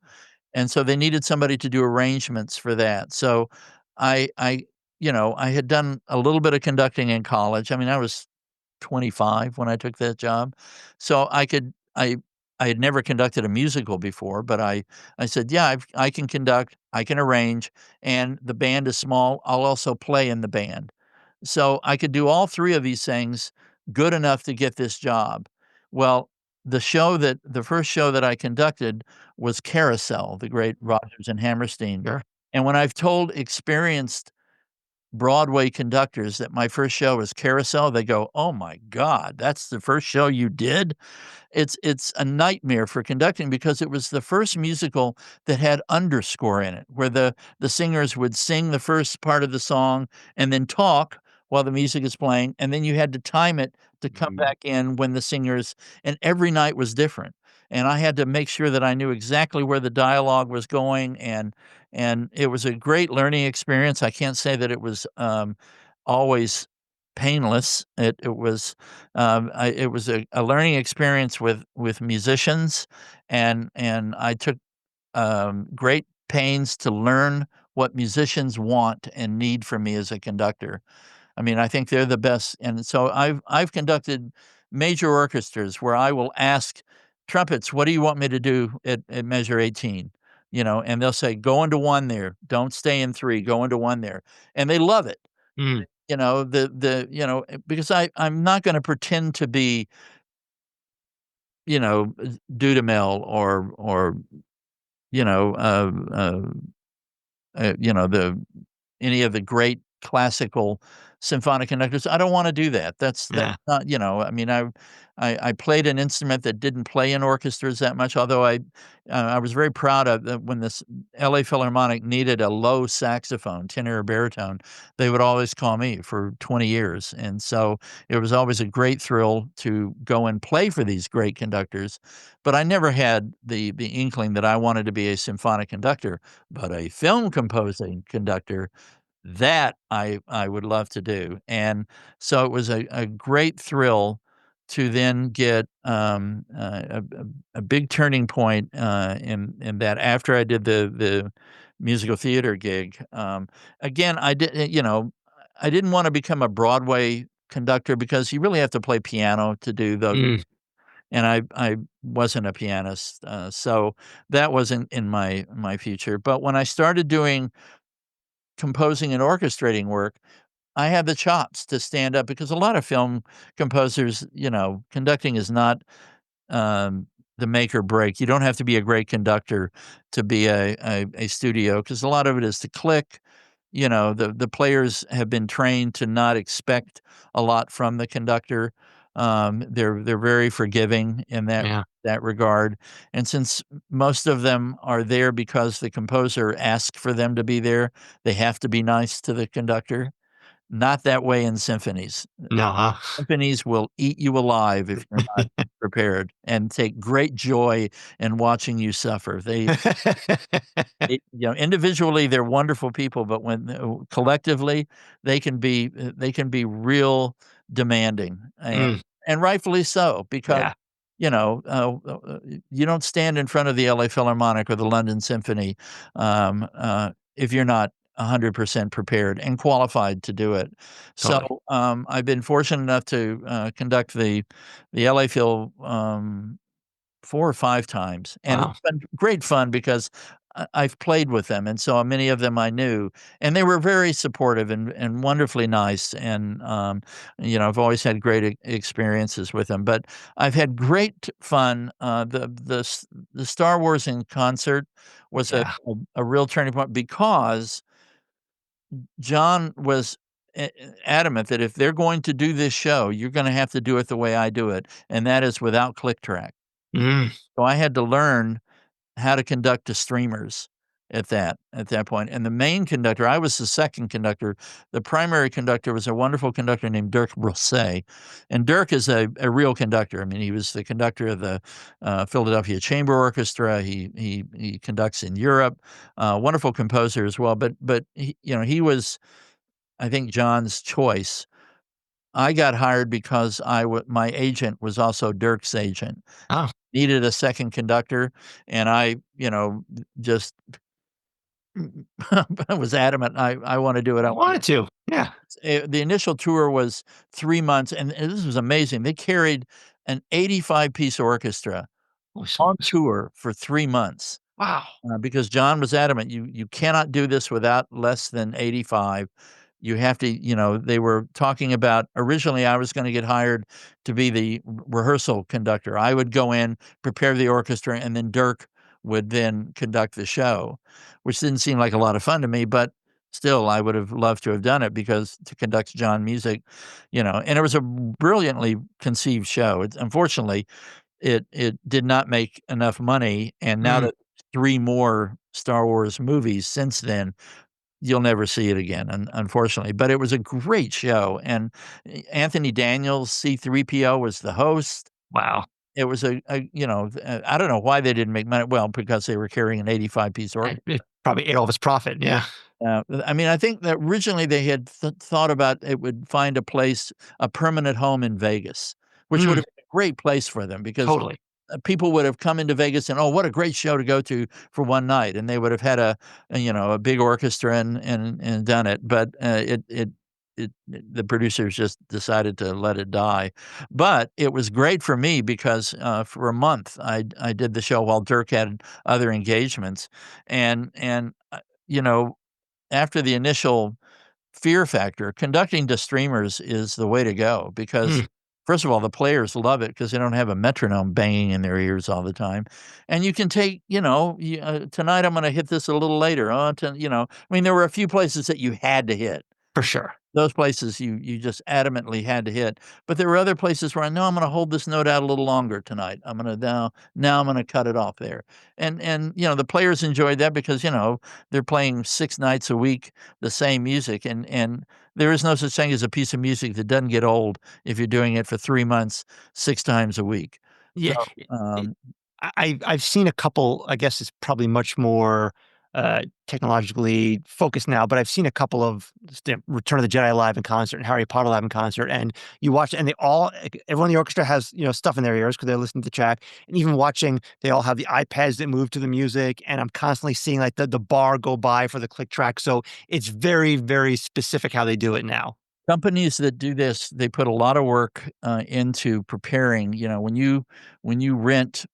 And so they needed somebody to do arrangements for that. So I I had done a little bit of conducting in college. I mean, I was 25 when I took that job. So I had never conducted a musical before, but I said, "Yeah, I can conduct, I can arrange, and the band is small. I'll also play in the band." So I could do all 3 of these things good enough to get this job. Well, the first show that I conducted was Carousel, the great Rodgers and Hammerstein. Sure. And when I've told experienced Broadway conductors that my first show was Carousel, they go, "Oh my god, that's the first show you did?" It's a nightmare for conducting because it was the first musical that had underscore in it, where the singers would sing the first part of the song and then talk while the music is playing, and then you had to time it to come Mhm. back in when the singers, and every night was different, and I had to make sure that I knew exactly where the dialogue was going, and it was a great learning experience. I can't say that it was, always painless. It was a learning experience with musicians, and I took great pains to learn what musicians want and need from me as a conductor. I mean, I think they're the best, and so I've conducted major orchestras where I will ask trumpets, "What do you want me to do at measure 18?" And they'll say, "Go into 1 there. Don't stay in 3. Go into 1 there." And they love it. Mm. Because I'm not gonna pretend to be, Dudamel or, you know, the any of the great classical symphonic conductors. I don't wanna do that. That's Yeah. not I mean, I played an instrument that didn't play in orchestras that much, although I was very proud of that when this LA Philharmonic needed a low saxophone, tenor or baritone, they would always call me for 20 years, and so it was always a great thrill to go and play for these great conductors, but I never had the inkling that I wanted to be a symphonic conductor, but a film composing conductor, that I would love to do, and so it was a great thrill to then get, a big turning point, in that after I did the musical theater gig, again, I didn't wanna become a Broadway conductor because you really have to play piano to do those, Mm. and I wasn't a pianist, so that wasn't in my future, but when I started doing composing and orchestrating work, I had the chops to stand up because a lot of film composers, conducting is not, um, the make or break. You don't have to be a great conductor to be a studio because a lot of it is to click. The players have been trained to not expect a lot from the conductor. They're very forgiving in Yeah. that regard, and since most of them are there because the composer asked for them to be there, they have to be nice to the conductor. Not that way in symphonies. No, huh? Symphonies will eat you alive if you're not prepared and take great joy in watching you suffer. Individually, they're wonderful people, but when collectively, they can be real demanding, Mm. and rightfully so, because, Yeah. you know, you don't stand in front of the LA Philharmonic or the London Symphony, if you're not 100% prepared and qualified to do it. Totally. So, I've been fortunate enough to, conduct the LA Phil, 4 or 5 times, and Wow. it's been great fun because I've played with them, and so many of them I knew, and they were very supportive and wonderfully nice, and, I've always had great experiences with them, but I've had great fun. The Star Wars in concert was a Yeah. a real turning point because John was adamant that if they're going to do this show, you're gonna have to do it the way I do it, and that is without click track. Mm. So I had to learn how to conduct to streamers at that point, and the main conductor, I was the 2nd conductor. The primary conductor was a wonderful conductor named Dirk Brossé, and Dirk is a real conductor. I mean, he was the conductor of the, Philadelphia Chamber Orchestra. He conducts in Europe, wonderful composer as well, but he was, I think, John's choice. I got hired because my agent was also Dirk's agent. Oh, Needed a 2nd conductor, and I, just was adamant, I wanna do it, I you wanna. wanted to. Yeah. The initial tour was 3 months, and this was amazing. They carried an 85-piece orchestra Holy on smokes. tour for 3 months. Wow. Because John was adamant, you cannot do this without less than 85. You have to they were talking about originally, I was gonna get hired to be the rehearsal conductor. I would go in, prepare the orchestra, and then Dirk would then conduct the show, which didn't seem like a lot of fun to me, but still, I would have loved to have done it because to conduct John music, and it was a brilliantly conceived show. Unfortunately, it did not make enough money, and now Mm. that 3 more Star Wars movies since then, you'll never see it again, unfortunately, but it was a great show, and Anthony Daniels, C-3PO, was the host. Wow. It was I don't know why they didn't make money, well, because they were carrying an 85-piece I orchestra. Probably ate all of his profit. Yeah. I mean, I think that originally they had thought about it would find a permanent home in Vegas, which would Mm, have been a great place for them because totally. people would have come into Vegas and, "Oh, what a great show to go to for one night," and they would have had a big orchestra and done it, but, the producers just decided to let it die. But it was great for me because, for a month, I did the show while Dirk had other engagements, and you know, after the initial fear factor, conducting to streamers is the way to go because, Mm, first of all, the players love it because they don't have a metronome banging in their ears all the time, and you can take, tonight I'm gonna hit this a little later, I mean, there were a few places that you had to hit. for sure. Those places you just adamantly had to hit, but there were other places where I know I'm gonna hold this note out a little longer tonight. I'm gonna now I'm gonna cut it off there. And the players enjoyed that because, they're playing 6 nights a week the same music, and there is no such thing as a piece of music that doesn't get old if you're doing it for 3 months, 6 times a week. So, Yeah. um I've seen a couple. I guess it's probably much more technologically focused now, but I've seen a couple of Return of the Jedi live in concert and Harry Potter live in concert, and you watch, and they all everyone in the orchestra has stuff in their ears because they're listening to track, and even watching, they all have the iPads that move to the music, and I'm constantly seeing like the bar go by for the click track, so it's very very specific how they do it now. Companies that do this, they put a lot of work, into preparing, when you rent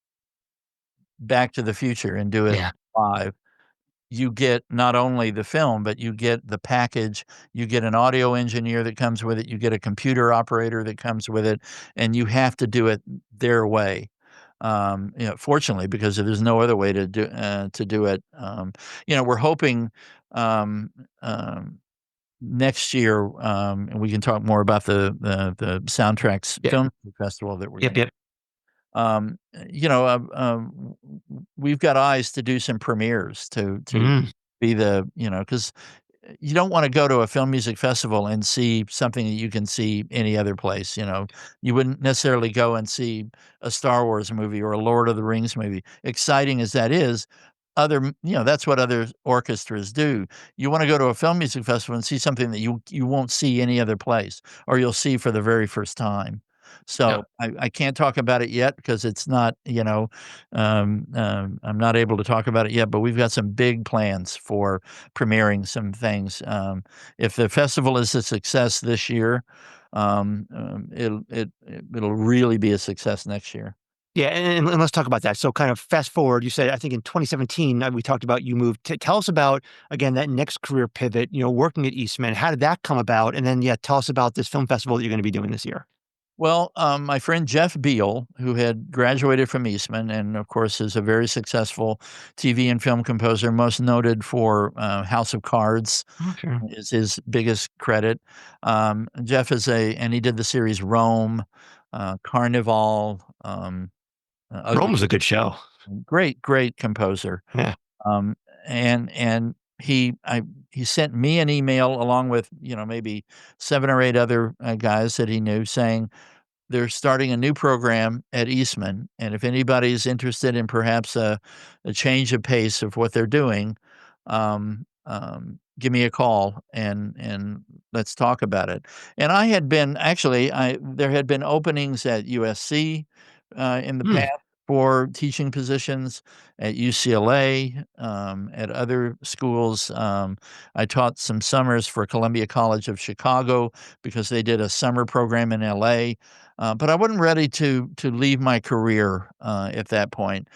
Back to the Future and do it Yeah. live, you get not only the film, but you get the package, you get an audio engineer that comes with it, you get a computer operator that comes with it, and you have to do it their way. Fortunately, because there's no other way to do it. We're hoping, um, um, next year, and we can talk more about the Soundtracks Yeah. Film Festival that we're Yep. gonna Yep. um, we've got eyes to do some premieres to Mm, be because you don't wanna go to a film music festival and see something that you can see any other place, you know? You wouldn't necessarily go and see a Star Wars movie or a Lord of the Rings movie. Exciting as that is, that's what other orchestras do. You wanna go to a film music festival and see something that you won't see any other place, or you'll see for the very first time. yep. So, I can't talk about it yet because it's not, I'm not able to talk about it yet, but we've got some big plans for premiering some things. If the festival is a success this year, it'll really be a success next year. Yeah, and let's talk about that. So, kind of fast forward, you said, I think in 2017, we talked about you moved. Tell us about, again, that next career pivot, working at Eastman. How did that come about? And then, yeah, tell us about this film festival that you're going to be doing this year. Well, my friend Jeff Beal, who had graduated from Eastman and, of course, is a very successful TV and film composer, most noted for House of Cards Okay. is his biggest credit. Jeff and he did the series Rome, Carnival, Ugly. Rome was a good show. Great, great composer. Yeah. Um, and he sent me an email along with maybe 7 or 8 other guys that he knew saying they're starting a new program at Eastman, and if anybody's interested in perhaps a change of pace of what they're doing, give me a call and let's talk about it. And I had been actually I there had been openings at USC in the Hmm. past for teaching positions at UCLA, at other schools. I taught some summers for Columbia College of Chicago because they did a summer program in LA. But I wasn't ready to leave my career at that point.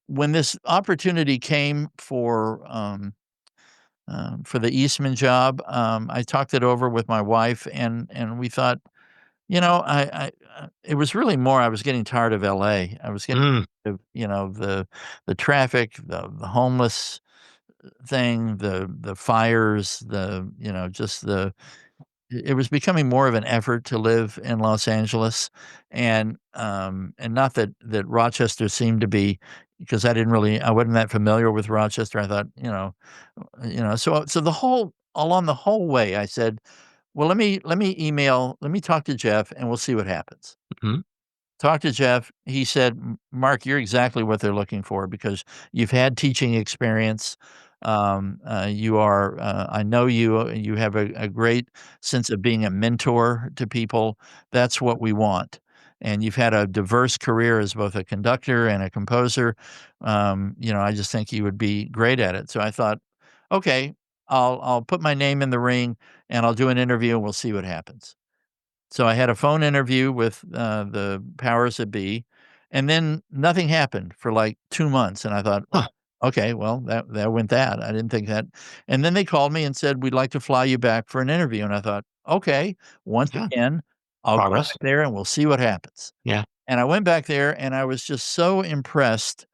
When this opportunity came for the Eastman job, I talked it over with my wife, and we thought, it was really more I was getting tired of LA. I was getting Mm. tired of, the traffic, the homeless thing, the fires, just it was becoming more of an effort to live in Los Angeles, and not that Rochester seemed to be because I wasn't that familiar with Rochester. I thought, so along the whole way, I said, "Well, let me talk to Jeff, and we'll see what happens." Mhm. Talked to Jeff. He said, Mark, you're exactly what they're looking for because you've had teaching experience. You are, I know you have a great sense of being a mentor to people. That's what we want. And you've had a diverse career as both a conductor and a composer. I just think you would be great at it. So I thought, okay, I'll put my name in the ring and I'll do an interview and we'll see what happens. So I had a phone interview with, the powers that be, and then nothing happened for, like, 2 months, and I thought, Huh. "Okay, well, that went that." I didn't think that, and then they called me and said, "We'd like to fly you back for an interview," and I thought, "Okay, once Yeah. again, I'll go Progress. back there and we'll see what happens." Yeah. And I went back there and I was just so impressed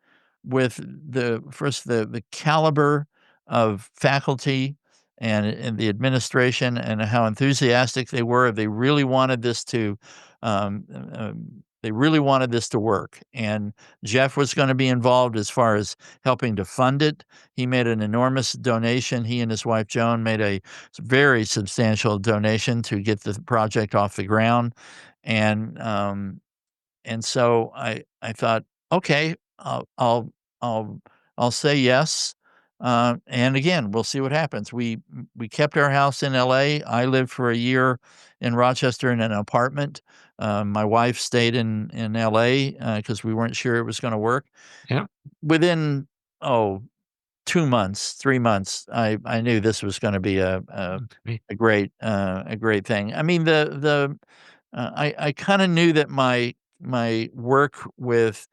with the caliber of faculty and the administration and how enthusiastic they were. They really wanted this to, um, they really wanted this to work. And Jeff was going to be involved as far as helping to fund it. He made an enormous donation. He and his wife Joan made a very substantial donation to get the project off the ground. And and so I thought, "Okay, I'll I'll say yes." And again, we'll see what happens. We kept our house in LA. I lived for a year in Rochester in an apartment. My wife stayed in LA, because we weren't sure it was gonna work. Yeah. Within, oh, 2 months, 3 months, I knew this was gonna be Great. a great thing. I mean, I kinda knew that my work with,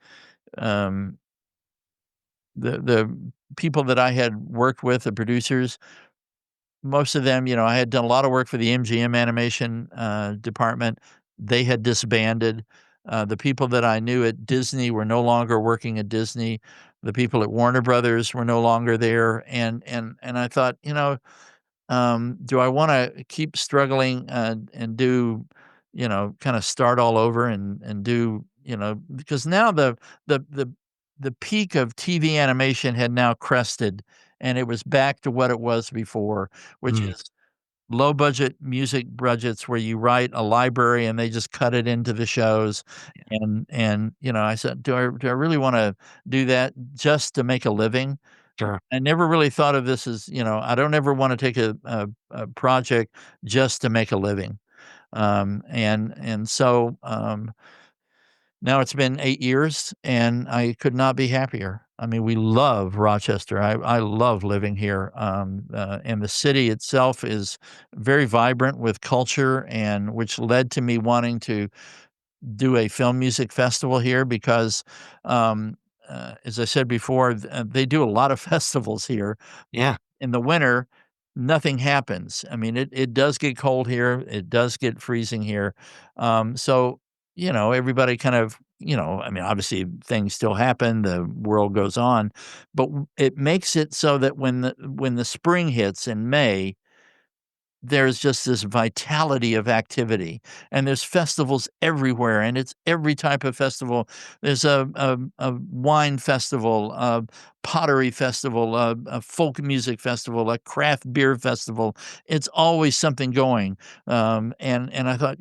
um, the people that I had worked with, the producers, most of them, I had done a lot of work for the MGM animation, department. They had disbanded. The people that I knew at Disney were no longer working at Disney. The people at Warner Brothers were no longer there, and I thought, do I wanna keep struggling, and do, kinda start all over and do, because now the peak of TV animation had now crested, and it was back to what it was before, which Mm. is low budget music budgets where you write a library and they just cut it into the shows, and I said, "Do I really wanna do that just to make a living?" Sure. I never really thought of this as, I don't ever wanna take a project just to make a living. And so, now it's been 8 years, and I could not be happier. I mean, we love Rochester. I love living here, and the city itself is very vibrant with culture, and which led to me wanting to do a film music festival here because, as I said before, they do a lot of festivals here. Yeah. In the winter, nothing happens. I mean, it does get cold here, it does get freezing here, so, everybody kind of, I mean, obviously, things still happen, the world goes on, but w it makes it so that when the spring hits in May, there's just this vitality of activity, and there's festivals everywhere, and it's every type of festival. There's a wine festival, a pottery festival, a folk music festival, a craft beer festival. It's always something going, and I thought,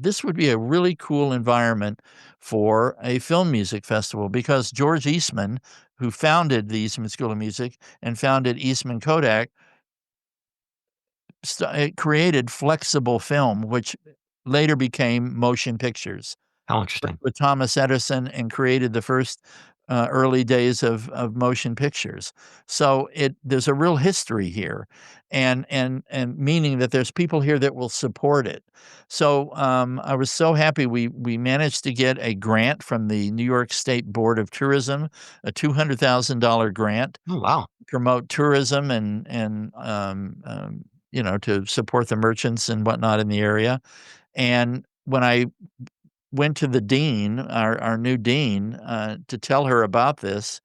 this would be a really cool environment for a film music festival because George Eastman, who founded the Eastman School of Music and founded Eastman Kodak, it created flexible film, which later became motion pictures. How Worked interesting. with Thomas Edison and created the first, early days of motion pictures. So there's a real history here, and meaning that there's people here that will support it. So, I was so happy we managed to get a grant from the New York State Board of Tourism, a $200,000 grant Oh, wow. promote tourism to support the merchants and whatnot in the area. And when I went to the dean, our new dean, to tell her about this,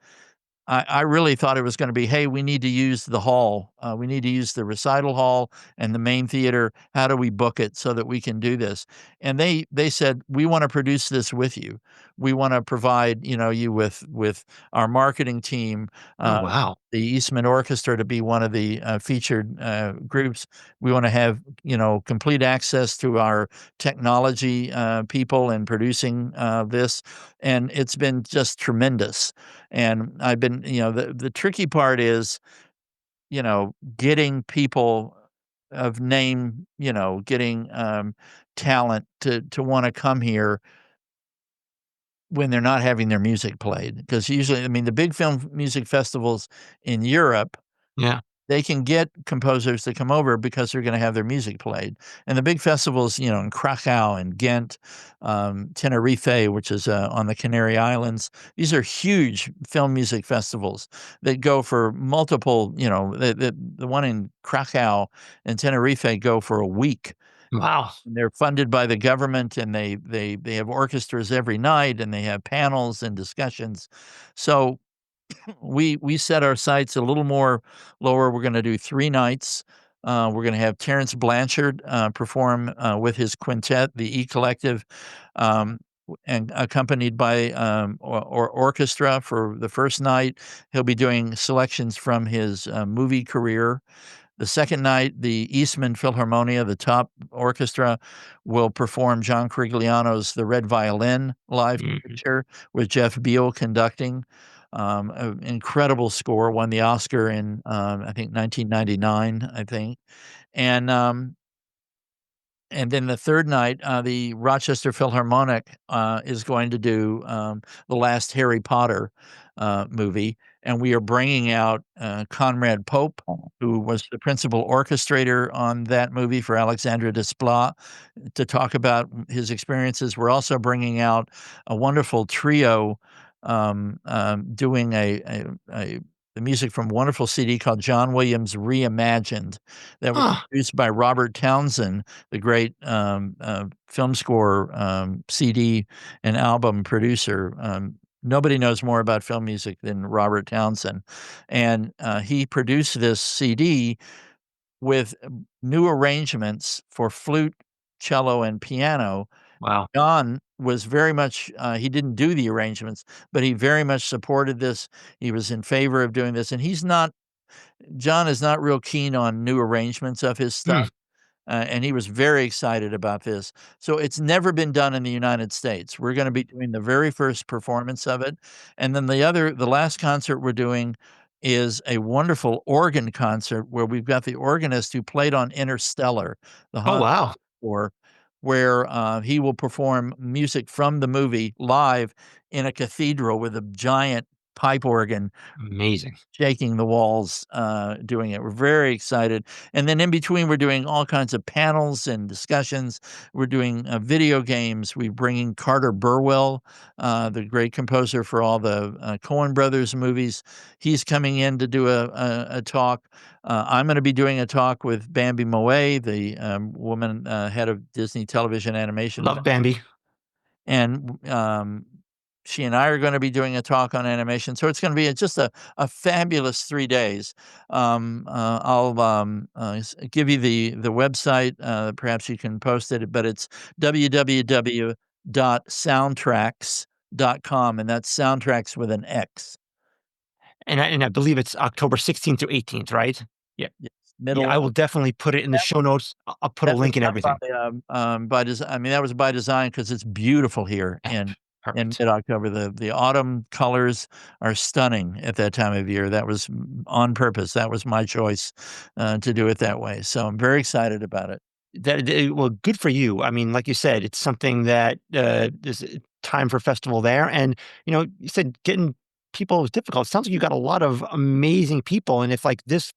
I really thought it was gonna be, "Hey, we need to use the hall. We need to use the recital hall and the main theater. How do we book it so that we can do this?" And they said, "We wanna produce this with you. We wanna provide, you with our marketing team, Oh, uh, wow. the Eastman Orchestra to be one of the, featured, groups. We wanna have, complete access to our technology, people in producing, this." And it's been just tremendous. And I've been the tricky part is getting people of name, getting, talent to wanna come here when they're not having their music played. Because usually, I mean, the big film music festivals in Europe, Yeah. they can get composers to come over because they're gonna have their music played. And the big festivals, in Krakow and Ghent, Tenerife, which is, on the Canary Islands, these are huge film music festivals that go for multiple, the one in Krakow and Tenerife go for a week. Wow. And they're funded by the government, and they have orchestras every night, and they have panels and discussions. So we set our sights a little more lower. We're gonna do 3 nights. We're gonna have Terence Blanchard, perform, with his quintet, the E Collective, and accompanied by, orchestra for the first night. He'll be doing selections from his, movie career. The second night, the Eastman Philharmonia, the top orchestra, will perform John Corigliano's The Red Violin live Mhm. picture with Jeff Beal conducting. An incredible score, won the Oscar in, I think 1999, I think. And, um and then the third night, the Rochester Philharmonic, is going to do, the last Harry Potter, movie, and we are bringing out, Conrad Pope, who was the principal orchestrator on that movie for Alexandre Desplat, to talk about his experiences. We're also bringing out a wonderful trio, doing a the music from a wonderful CD called John Williams Reimagined that was Huh. produced by Robert Townsend, the great, film score, CD and album producer. Nobody knows more about film music than Robert Townsend, and, he produced this CD with, new arrangements for flute, cello, and piano. Wow. John was very much, he didn't do the arrangements, but he very much supported this. He was in favor of doing this, and John is not real keen on new arrangements of his stuff. Hmm. And he was very excited about this. So it's never been done in the United States. We're gonna be doing the very first performance of it, and then the last concert we're doing is a wonderful organ concert where we've got the organist who played on Interstellar, the Oh, Han wow. score, where, he will perform music from the movie live in a cathedral with a giant pipe organ Amazing. shaking the walls, doing it. We're very excited. And then in between, we're doing all kinds of panels and discussions. We're doing video games. We're bringing Carter Burwell, the great composer for all the Coen Brothers movies. He's coming in to do a talk. I'm going to be doing a talk with Bambi Moe, the woman head of Disney Television Animation, Love Bambi. and she and I are gonna be doing a talk on animation, so it's gonna be just a fabulous 3 days. I'll, give you the website, perhaps you can post it, but it's www.soundtracks.com, and that's soundtracks with an X. And I believe it's October 16th through 18th, right? Yeah. Yes, Yeah, middle I will definitely put it in the show notes. I'll put a That was link and done everything. by desi I mean, that was by design because it's beautiful here Eh, in perfect. mid-October. The autumn colors are stunning at that time of year. That was on purpose. That was my choice, to do it that way. So I'm very excited about it. Well, good for you. I mean, like you said, it's something that, there's a time for festival there, and, you said getting people is difficult. It sounds like you got a lot of amazing people, and if, like, this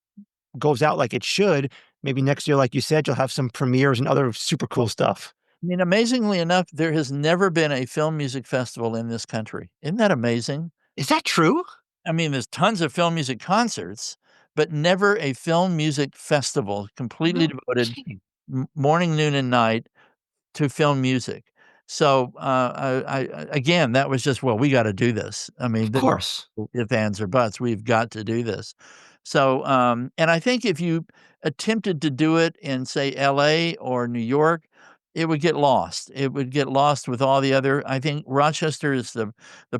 goes out like it should, maybe next year, like you said, you'll have some premieres and other super cool stuff. I mean, amazingly enough, there has never been a film music festival in this country. Isn't that amazing? Is that true? I mean, there's tons of film music concerts, but never a film music festival completely No devoted kidding. morning, noon, and night to film music. So, again, that was just, "Well, we gotta do this." I Of mean, there's course. no ifs, ands, or buts. We've got to do this. So, and I think if you attempted to do it in, say, LA or New York, it would get lost. It would get lost with all the other I think Rochester is the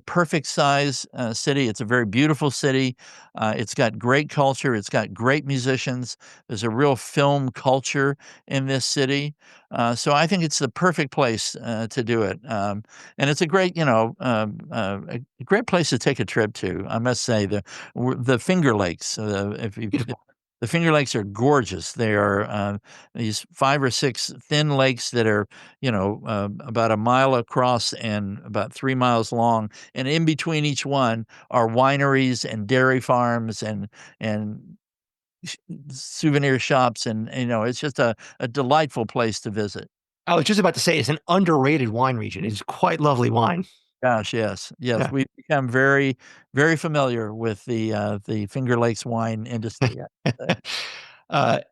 perfect size, city. It's a very beautiful city. It's got great culture. It's got great musicians. There's a real film culture in this city. So I think it's the perfect place, to do it. And it's a great, a great place to take a trip to. I must say the Finger Lakes. If you Beautiful. The Finger Lakes are gorgeous. They are these 5 or 6 thin lakes that are, about a mile across and about 3 miles long, and in between each one are wineries and dairy farms and sh souvenir shops, and, it's just a delightful place to visit. I was just about to say it's an underrated wine region. It's quite lovely wine. Gosh, yes, yes, Yeah. we've become very, very familiar with the Finger Lakes wine industry, I would say.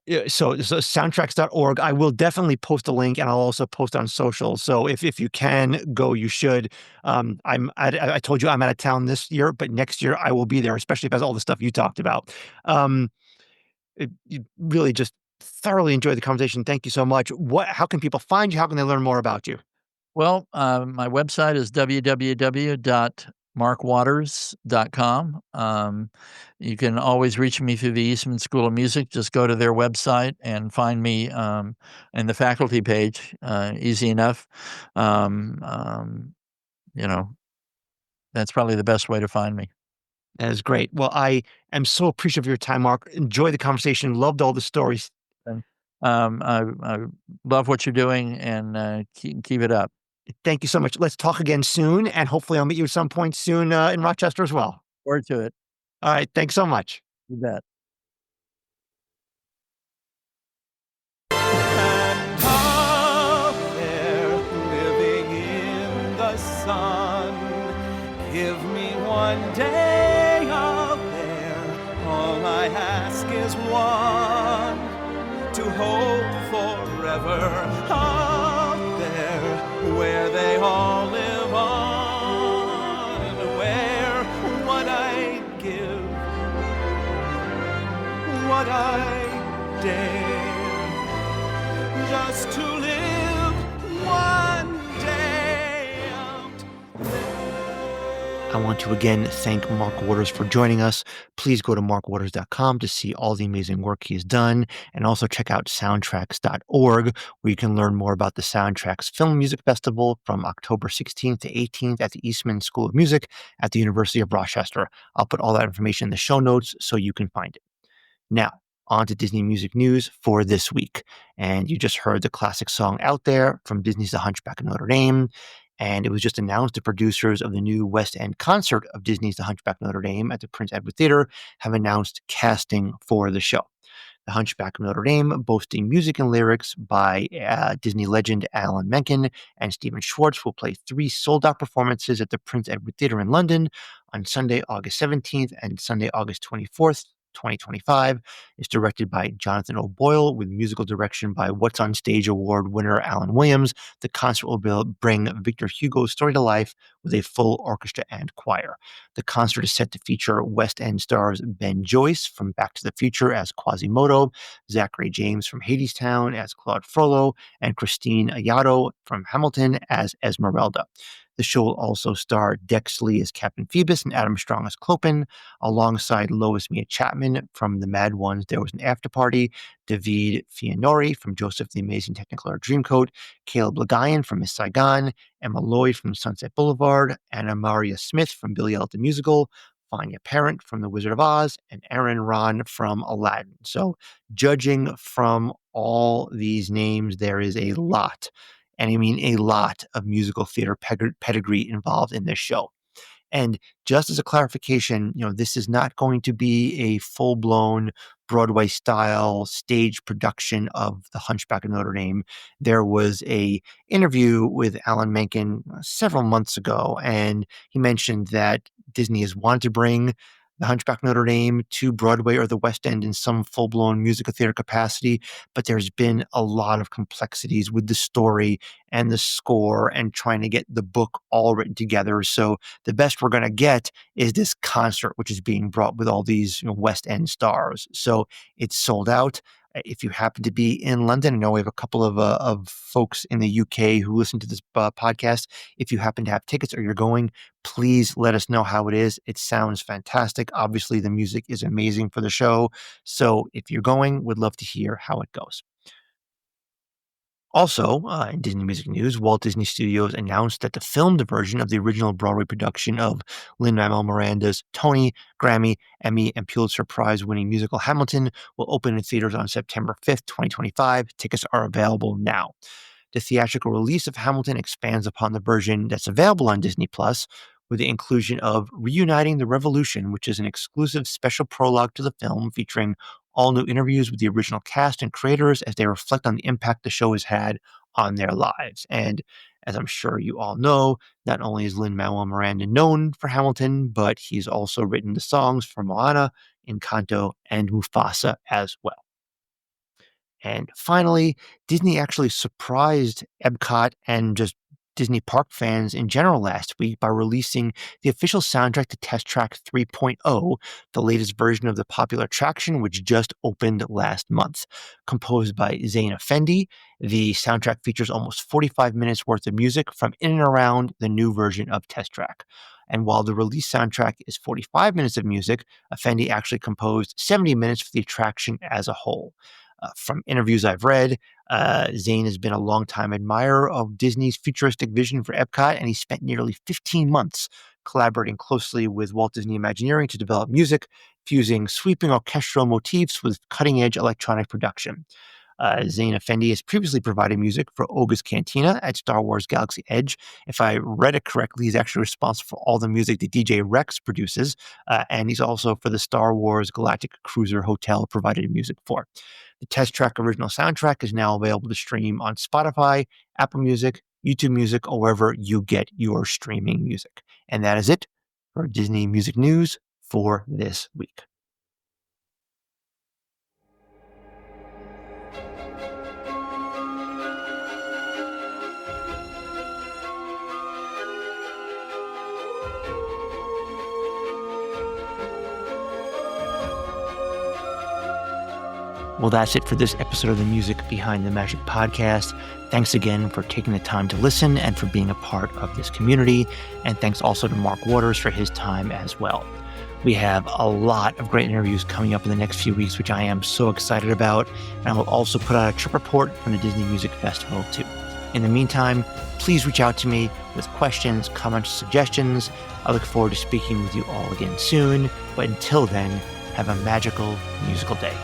Yeah, so soundtracks.org. I will definitely post a link, and I'll also post on social. So if you can go, you should. I told you I'm out of town this year, but next year I will be there, especially because all the stuff you talked about. Um, you really just thoroughly enjoyed the conversation. Thank you so much. How can people find you? How can they learn more about you? Well, my website is www.markwaters.com. You can always reach me through the Eastman School of Music. Just go to their website and find me in the faculty page. Easy enough. Um, um, you know, that's probably the best way to find me. That is great. Well, I am so appreciative of your time, Mark. Enjoy the conversation. Loved all the stories. And I love what you're doing, and keep it up. Thank you so much. Let's talk again soon, and hopefully I'll meet you at some point soon in Rochester as well. Forward to it. All right. Thanks so much. You bet. And up there, living in the sun, give me one day up there. All I ask is one, to hold forever up there, where they all live on, and where what I give, what I dare, just to live one day out there. I want to again thank Mark Waters for joining us. Please go to markwaters.com to see all the amazing work he has done, and also check out soundtracks.org, where you can learn more about the Soundtracks Film Music Festival from October 16th to 18th at the Eastman School of Music at the University of Rochester. I'll put all that information in the show notes so you can find it. Now, on to Disney music news for this week. And you just heard the classic song Out There from Disney's The Hunchback of Notre Dame. And it was just announced the producers of the new West End concert of Disney's The Hunchback of Notre Dame at the Prince Edward Theater have announced casting for the show. The Hunchback of Notre Dame, boasting music and lyrics by Disney legend Alan Menken and Stephen Schwartz, will play 3 sold-out performances at the Prince Edward Theater in London on Sunday, August 17th and Sunday, August 24th. 2025. Is directed by Jonathan O'Boyle with musical direction by What's on Stage Award winner Alan Williams. The concert will bring Victor Hugo's story to life with a full orchestra and choir. The concert is set to feature West End stars Ben Joyce from Back to the Future as Quasimodo, Zachary James from Hadestown as Claude Frollo, and Christine Ayato from Hamilton as Esmeralda. The show will also star Dex Lee as Captain Phoebus and Adam Strong as Clopin, alongside Lois Mia Chapman from The Mad Ones, There Was an After Party, David Fianori from Joseph the Amazing Technicolor Dreamcoat, Caleb Lagayan from Miss Saigon, Emma Lloyd from Sunset Boulevard, Anna Maria Smith from Billy Elliot the Musical, Fania Parent from The Wizard of Oz, and Aaron Ron from Aladdin. So, judging from all these names, there is a lot, and I mean a lot, of musical theater pedigree involved in this show. And just as a clarification, this is not going to be a full-blown Broadway-style stage production of The Hunchback of Notre Dame. There was a interview with Alan Menken several months ago, and he mentioned that Disney has wanted to bring The Hunchback of Notre Dame to Broadway or the West End in some full-blown musical theater capacity, but there's been a lot of complexities with the story and the score and trying to get the book all written together. So the best we're going to get is this concert, which is being brought with all these West End stars. So it's sold out. If you happen to be in London, I know we have a couple of folks in the UK who listen to this podcast. If you happen to have tickets or you're going, please let us know how it is. It sounds fantastic. Obviously, the music is amazing for the show. So if you're going, we'd love to hear how it goes. Also, in Disney Music News, Walt Disney Studios announced that the filmed version of the original Broadway production of Lin-Manuel Miranda's Tony, Grammy, Emmy, and Pulitzer Prize-winning musical Hamilton will open in theaters on September 5th, 2025. Tickets are available now. The theatrical release of Hamilton expands upon the version that's available on Disney Plus, with the inclusion of Reuniting the Revolution, which is an exclusive special prologue to the film featuring all new interviews with the original cast and creators as they reflect on the impact the show has had on their lives. And as I'm sure you all know, not only is Lin-Manuel Miranda known for Hamilton, but he's also written the songs for Moana, Encanto, and Mufasa as well. And finally, Disney actually surprised Epcot and just Disney park fans in general last week by releasing the official soundtrack to Test Track 3.0, the latest version of the popular attraction, which just opened last month. Composed by Zayn Effendi, the soundtrack features almost 45 minutes worth of music from in and around the new version of Test Track. And while the release soundtrack is 45 minutes of music, Effendi actually composed 70 minutes for the attraction as a whole. From interviews I've read, Zayn has been a longtime admirer of Disney's futuristic vision for Epcot, and he spent nearly 15 months collaborating closely with Walt Disney Imagineering to develop music, fusing sweeping orchestral motifs with cutting-edge electronic production. Zayn Effendi has previously provided music for Oga's Cantina at Star Wars Galaxy Edge. If I read it correctly, he's actually responsible for all the music that DJ Rex produces, and he's also for the Star Wars Galactic Cruiser Hotel provided music for. The Test Track original soundtrack is now available to stream on Spotify, Apple Music, YouTube Music, or wherever you get your streaming music. And that is it for Disney Music News for this week. Well, that's it for this episode of the Music Behind the Magic podcast. Thanks again for taking the time to listen and for being a part of this community. And thanks also to Mark Waters for his time as well. We have a lot of great interviews coming up in the next few weeks, which I am so excited about. And I will also put out a trip report from the Disney Music Festival too. In the meantime, please reach out to me with questions, comments, suggestions. I look forward to speaking with you all again soon. But until then, have a magical musical day.